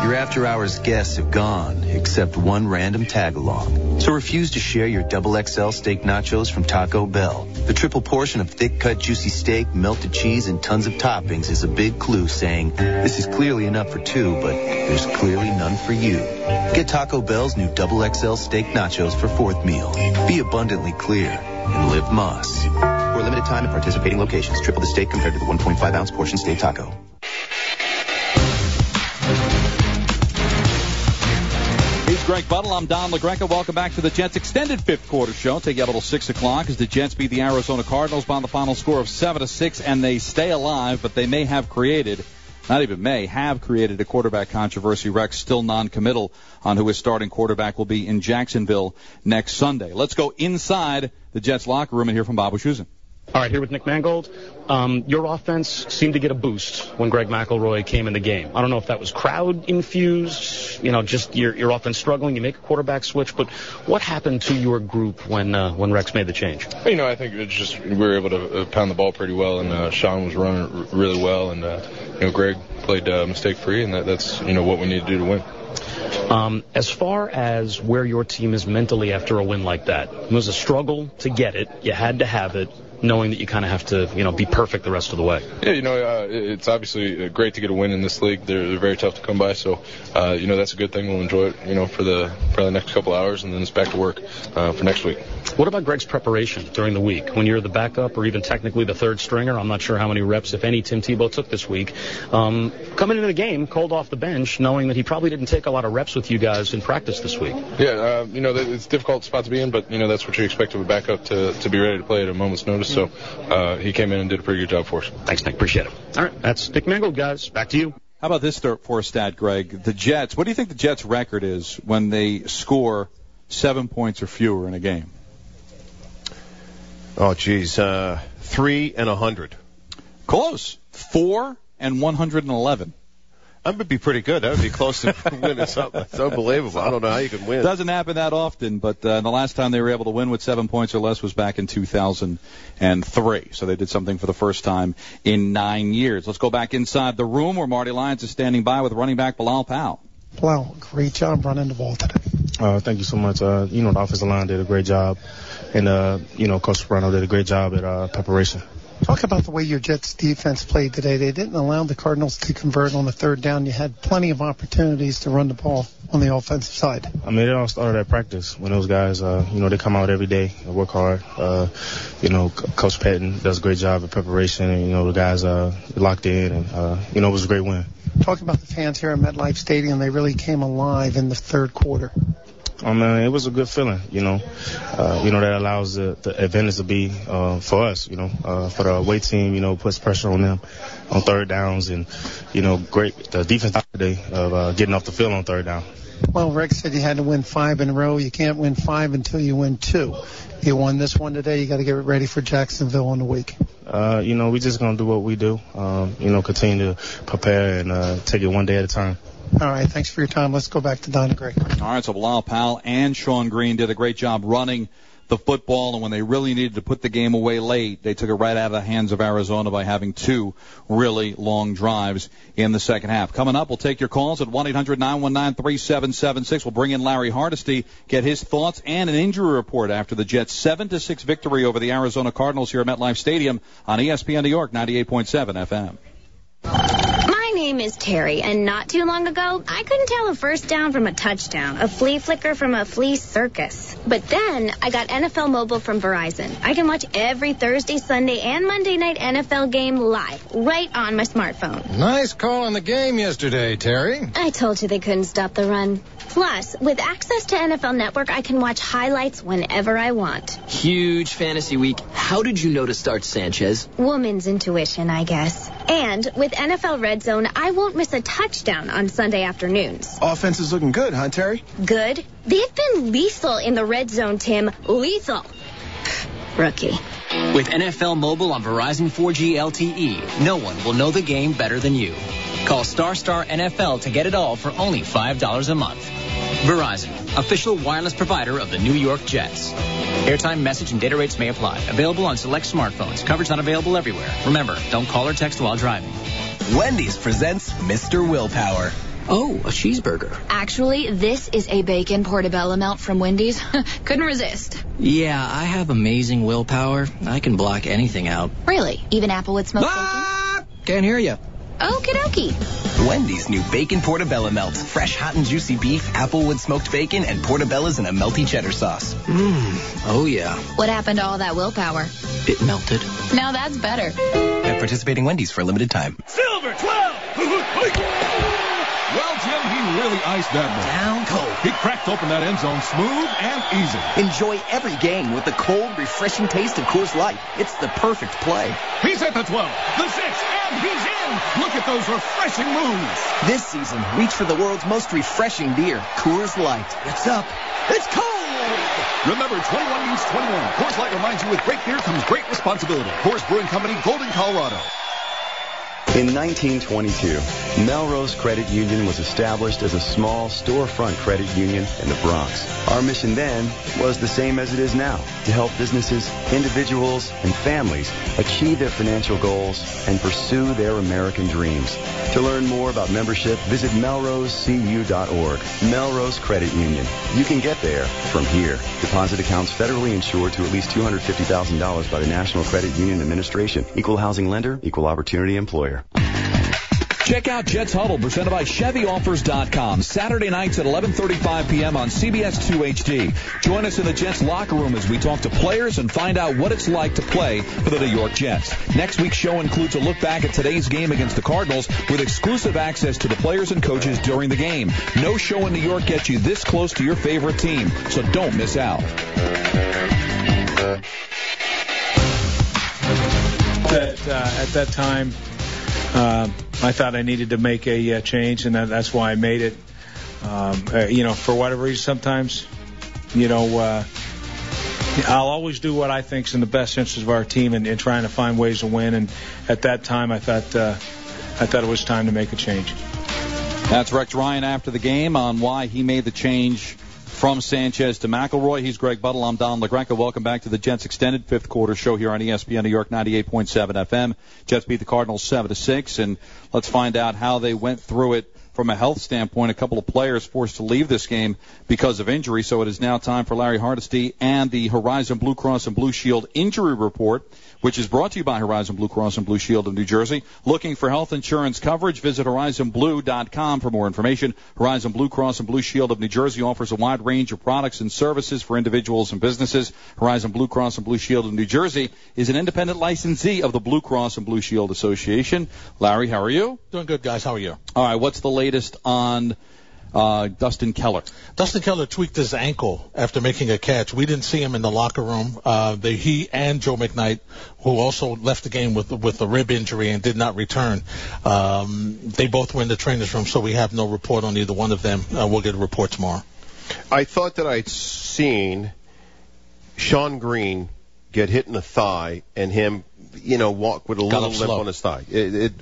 Your after-hours guests have gone, except one random tag-along. So refuse to share your XXL steak nachos from Taco Bell. The triple portion of thick-cut juicy steak, melted cheese, and tons of toppings is a big clue saying, this is clearly enough for two, but there's clearly none for you. Get Taco Bell's new XXL steak nachos for fourth meal. Be abundantly clear and live Moss. For a limited time at participating locations, triple the steak compared to the 1.5-ounce portion steak taco. He's Greg Buttle. I'm Don LaGreca. Welcome back to the Jets extended fifth quarter show. Take you up until 6 o'clock as the Jets beat the Arizona Cardinals by the final score of 7-6, and they stay alive, but they may have created, not even may, have created a quarterback controversy. Rex still non-committal on who his starting quarterback will be in Jacksonville next Sunday. Let's go inside the Jets locker room and hear from Bob Wischusen. All right, here with Nick Mangold. Your offense seemed to get a boost when Greg McElroy came in the game. I don't know if that was crowd-infused, just your offense struggling. You make a quarterback switch, but what happened to your group when Rex made the change? I think it's just we were able to pound the ball pretty well, and Sean was running really well, and Greg played mistake-free, and that's what we need to do to win. As far as where your team is mentally after a win like that, it was a struggle to get it. You had to have it, knowing that you kind of have to, be perfect the rest of the way. Yeah, it's obviously great to get a win in this league. They're very tough to come by, so, that's a good thing. We'll enjoy it, for the next couple hours, and then it's back to work for next week. What about Greg's preparation during the week? When you're the backup or even technically the third stringer, I'm not sure how many reps, if any, Tim Tebow took this week. Coming into the game, cold off the bench, knowing that he probably didn't take a lot of reps with you guys in practice this week. Yeah, it's a difficult spot to be in, but, that's what you expect of a backup to be ready to play at a moment's notice. So he came in and did a pretty good job for us. Thanks, Nick. Appreciate it. All right, that's Nick Mangold, guys. Back to you. How about this for a stat, Greg? The Jets, what do you think the Jets' record is when they score 7 points or fewer in a game? Oh, geez. 3-100. Close. 4-111. That would be pretty good. That would be close to winning something. It's unbelievable. I don't know how you can win. Doesn't happen that often, but the last time they were able to win with 7 points or less was back in 2003. So they did something for the first time in 9 years. Let's go back inside the room where Marty Lyons is standing by with running back Bilal Powell. Bilal, great job running the ball today. Thank you so much. The offensive line did a great job, and Coach Soprano did a great job at preparation. Talk about the way your Jets defense played today. They didn't allow the Cardinals to convert on the third down. You had plenty of opportunities to run the ball on the offensive side. It all started at practice when those guys, they come out every day and work hard. Coach Patton does a great job of preparation, and, the guys locked in, and, it was a great win. Talk about the fans here at MetLife Stadium. They really came alive in the third quarter. It was a good feeling, that allows the advantage to be for us, for the away team, puts pressure on them on third downs, and, great the defense today of getting off the field on third down. Well, Rick said you had to win 5 in a row. You can't win 5 until you win 2. You won this one today. You got to get ready for Jacksonville in the week. We just going to do what we do, continue to prepare and take it one day at a time. All right, thanks for your time. Let's go back to Don and Greg. All right, so Bilal Powell and Sean Green did a great job running the football, and when they really needed to put the game away late, they took it right out of the hands of Arizona by having 2 really long drives in the second half. Coming up, we'll take your calls at 1-800-919-3776. We'll bring in Larry Hardesty, get his thoughts and an injury report after the Jets' 7-6 victory over the Arizona Cardinals here at MetLife Stadium on ESPN New York 98.7 FM. My name is Terry, and not too long ago, I couldn't tell a first down from a touchdown, a flea flicker from a flea circus. But then I got NFL Mobile from Verizon. I can watch every Thursday, Sunday, and Monday night NFL game live, right on my smartphone. Nice call on the game yesterday, Terry. I told you they couldn't stop the run. Plus, with access to NFL Network, I can watch highlights whenever I want. Huge fantasy week. How did you know to start Sanchez? Woman's intuition, I guess. And with NFL Red Zone, I won't miss a touchdown on Sunday afternoons. Offense is looking good, huh, Terry? Good? They've been lethal in the Red Zone, Tim. Lethal. Rookie. With NFL Mobile on Verizon 4G LTE, no one will know the game better than you. Call Star NFL to get it all for only $5 a month. Verizon, official wireless provider of the New York Jets. Airtime, message, and data rates may apply. Available on select smartphones. Coverage not available everywhere. Remember, don't call or text while driving. Wendy's presents Mr. Willpower. Oh, a cheeseburger. Actually, this is a bacon portobello melt from Wendy's. Couldn't resist. Yeah, I have amazing willpower. I can block anything out. Really? Even Applewood smoked bacon? Can't hear you. Okie dokie. Wendy's new bacon portobello melts. Fresh, hot, and juicy beef, Applewood smoked bacon, and portobellos in a melty cheddar sauce. Oh, yeah. What happened to all that willpower? It melted. Now that's better. At participating Wendy's for a limited time. Silver 12! Well, Jim, he really iced that one. Down cold. He cracked open that end zone smooth and easy. Enjoy every game with the cold, refreshing taste of Coors Light. It's the perfect play. He's at the 12, the 6, and he's in. Look at those refreshing moves. This season, reach for the world's most refreshing beer, Coors Light. It's up. It's cold. Remember, 21 means 21. Coors Light reminds you with great beer comes great responsibility. Coors Brewing Company, Golden, Colorado. In 1922, Melrose Credit Union was established as a small storefront credit union in the Bronx. Our mission then was the same as it is now, to help businesses, individuals, and families achieve their financial goals and pursue their American dreams. To learn more about membership, visit melrosecu.org. Melrose Credit Union. You can get there from here. Deposit accounts federally insured to at least $250,000 by the National Credit Union Administration. Equal housing lender, equal opportunity employer. Check out Jets Huddle, presented by ChevyOffers.com. Saturday nights at 11:35 p.m. on CBS 2 HD. Join us in the Jets locker room as we talk to players and find out what it's like to play for the New York Jets. Next week's show includes a look back at today's game against the Cardinals with exclusive access to the players and coaches during the game. No show in New York gets you this close to your favorite team, so don't miss out. At that time, I thought I needed to make a change, and that's why I made it. For whatever reason, sometimes, I'll always do what I think is in the best interest of our team and trying to find ways to win. And at that time, I thought it was time to make a change. That's Rex Ryan after the game on why he made the change from Sanchez to McElroy. He's Greg Buttle. I'm Don LaGreca. Welcome back to the Jets Extended Fifth Quarter Show here on ESPN New York 98.7 FM. Jets beat the Cardinals 7-6, and let's find out how they went through it from a health standpoint. A couple of players forced to leave this game because of injury, so it is now time for Larry Hardesty and the Horizon Blue Cross and Blue Shield Injury Report, which is brought to you by Horizon Blue Cross and Blue Shield of New Jersey. Looking for health insurance coverage? Visit HorizonBlue.com for more information. Horizon Blue Cross and Blue Shield of New Jersey offers a wide range of products and services for individuals and businesses. Horizon Blue Cross and Blue Shield of New Jersey is an independent licensee of the Blue Cross and Blue Shield Association. Larry, how are you? Doing good, guys. How are you? All right, what's the latest on Dustin Keller? Dustin Keller tweaked his ankle after making a catch. We didn't see him in the locker room. He and Joe McKnight, who also left the game with a rib injury and did not return, they both were in the trainer's room, so we have no report on either one of them. We'll get a report tomorrow. I thought that I'd seen Sean Green get hit in the thigh and him walk with a little limp on his thigh.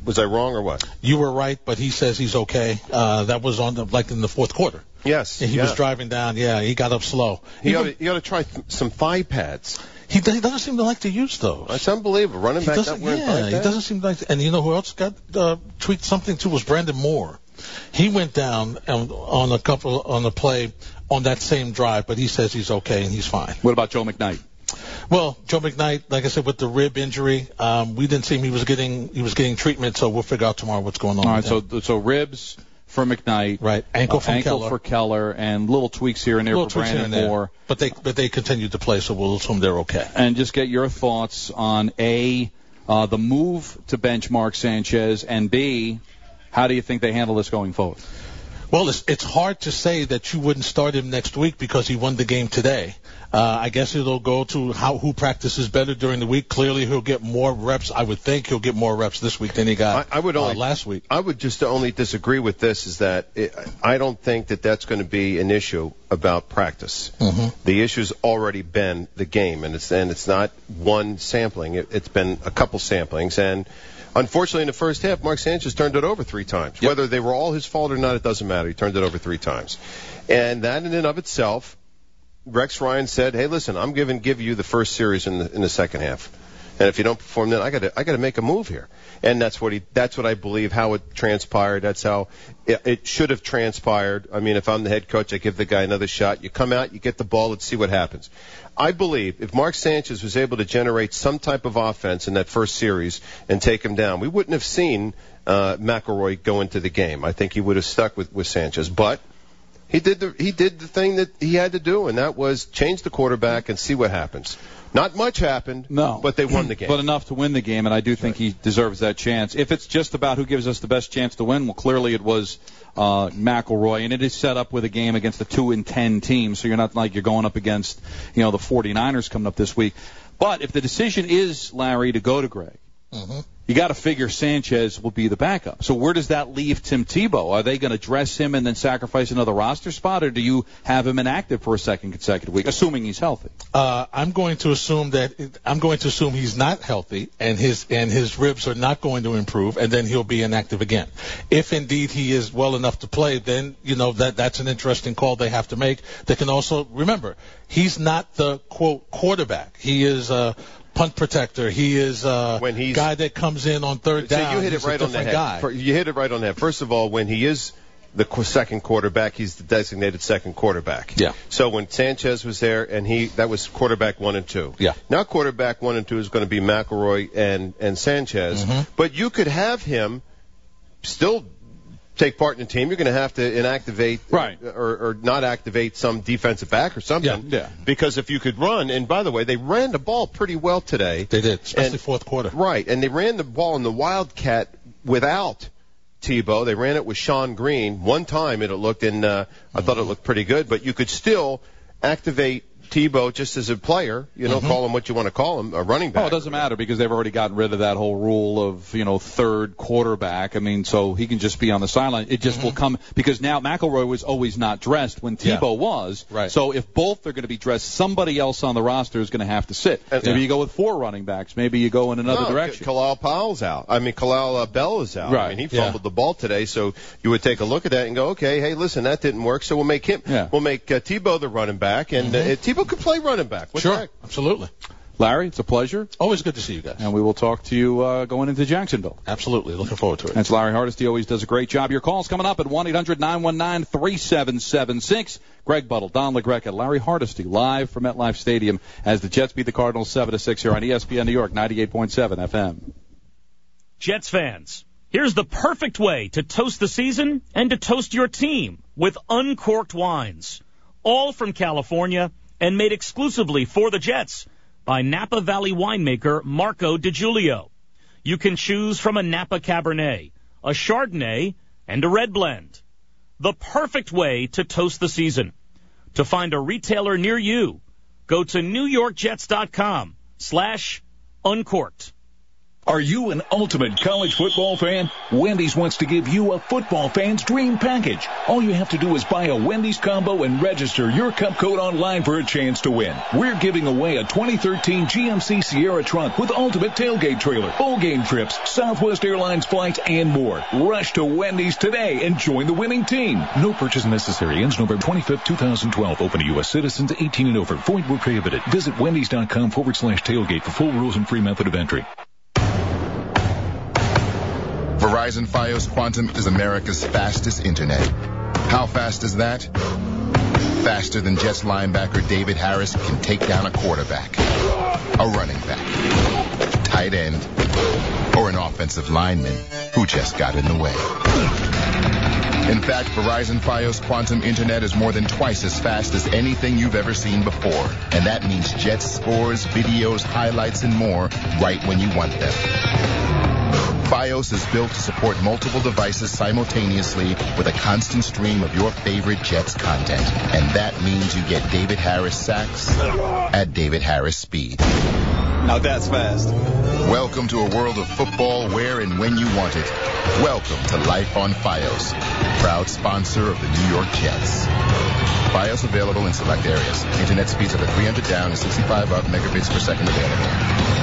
Was I wrong or what? You were right, but he says he's okay. That was in the fourth quarter. Yes. He was driving down. Yeah, he got up slow. You ought to try some thigh pads. He doesn't seem to like to use those. That's unbelievable. Running back not wearing thigh pads. He doesn't seem like. And you know who else got tweaked something too was Brandon Moore. He went down on a play on that same drive, but he says he's okay and he's fine. What about Joe McKnight? Well, Joe McKnight, like I said, with the rib injury, we didn't see him. He was getting treatment, so we'll figure out tomorrow what's going on. All right, so ribs for McKnight, right? Ankle for Keller, and little tweaks here and there for Brandon Moore. But they continued to play, so we'll assume they're okay. And just get your thoughts on the move to benchmark Sanchez, and B, how do you think they handle this going forward? Well, it's hard to say that you wouldn't start him next week because he won the game today. I guess it'll go to who practices better during the week. Clearly, he'll get more reps. I would think he'll get more reps this week than he got last week. I would just only disagree with this is that I don't think that that's going to be an issue about practice. Mm-hmm. The issue's already been the game, and it's not one sampling. It's been a couple samplings, and unfortunately, in the first half, Mark Sanchez turned it over 3 times. Yep. Whether they were all his fault or not, it doesn't matter. He turned it over 3 times. And that in and of itself Rex Ryan said, "Hey, listen, I'm give you the first series in the second half, and if you don't perform, then I got to make a move here." And that's what I believe how it transpired. That's how it should have transpired. I mean, if I'm the head coach, I give the guy another shot. You come out, you get the ball, let's see what happens. I believe if Mark Sanchez was able to generate some type of offense in that first series and take him down, we wouldn't have seen McElroy go into the game. I think he would have stuck with Sanchez, but he did the thing that he had to do, and that was change the quarterback and see what happens. Not much happened, but they won the game. But enough to win the game, and I do think he deserves that chance. If it's just about who gives us the best chance to win, well, clearly it was McElroy, and it is set up with a game against a 2-10 team, so you're not like you're going up against, the 49ers coming up this week. But if the decision is, Larry, to go to Greg, you got to figure Sanchez will be the backup. So where does that leave Tim Tebow? Are they going to dress him and then sacrifice another roster spot, or do you have him inactive for a second consecutive week, assuming he's healthy? I'm going to assume he's not healthy and his ribs are not going to improve, and then he'll be inactive again. If indeed he is well enough to play, then that's an interesting call they have to make. They can also remember he's not the quote quarterback. He is punt protector. He is a guy that comes in on third down. So you hit it right on the head. You hit it right on the head. First of all, when he is the second quarterback, he's the designated second quarterback. Yeah. So when Sanchez was there, and that was quarterback 1 and 2. Yeah. Now quarterback 1 and 2 is going to be McElroy and Sanchez. But you could have him still take part in the team. You're going to have to inactivate or not activate some defensive back or something. Yeah. Because if you could run, and by the way, they ran the ball pretty well today. They did, especially fourth quarter. Right, and they ran the ball in the Wildcat without Tebow. They ran it with Sean Green. One time it looked, and I thought it looked pretty good, but you could still activate Tebow just as a player, call him what you want to call him, a running back. Oh, it doesn't matter because they've already gotten rid of that whole rule of, third quarterback. I mean, so he can just be on the sideline. It just will come because now McElroy was always not dressed when Tebow was. Right. So if both are going to be dressed, somebody else on the roster is going to have to sit. Maybe you go with 4 running backs. Maybe you go in another direction. Khalil Bell is out. Right. I mean, he fumbled the ball today, so you would take a look at that and go, okay, hey, listen, that didn't work, so we'll make Tebow the running back, and Tebow could play running back. Sure, absolutely. Larry, it's a pleasure. Always good to see you guys. And we will talk to you going into Jacksonville. Absolutely. Looking forward to it. That's Larry Hardesty. Always does a great job. Your calls coming up at 1-800-919-3776. Greg Buttle, Don LaGreca, Larry Hardesty, live from MetLife Stadium as the Jets beat the Cardinals 7-6 here on ESPN New York, 98.7 FM. Jets fans, here's the perfect way to toast the season and to toast your team with uncorked wines. All from California and made exclusively for the Jets by Napa Valley winemaker Marco DiGiulio. You can choose from a Napa Cabernet, a Chardonnay, and a red blend. The perfect way to toast the season. To find a retailer near you, go to NewYorkJets.com/uncorked. Are you an ultimate college football fan? Wendy's wants to give you a football fan's dream package. All you have to do is buy a Wendy's combo and register your cup code online for a chance to win. We're giving away a 2013 GMC Sierra truck with ultimate tailgate trailer, bowl game trips, Southwest Airlines flights, and more. Rush to Wendy's today and join the winning team. No purchase necessary. Ends November 25th, 2012. Open to U.S. citizens 18 and over. Void where prohibited. Visit Wendy's.com/tailgate for full rules and free method of entry. Verizon Fios Quantum is America's fastest internet. How fast is that? Faster than Jets linebacker David Harris can take down a quarterback, a running back, tight end, or an offensive lineman who just got in the way. In fact, Verizon Fios Quantum Internet is more than twice as fast as anything you've ever seen before. And that means Jets scores, videos, highlights, and more right when you want them. Fios is built to support multiple devices simultaneously with a constant stream of your favorite Jets content. And that means you get David Harris sacks at David Harris speed. Now that's fast. Welcome to a world of football where and when you want it. Welcome to Life on Fios, proud sponsor of the New York Jets. Fios available in select areas. Internet speeds up to 300 down and 65 up megabits per second available.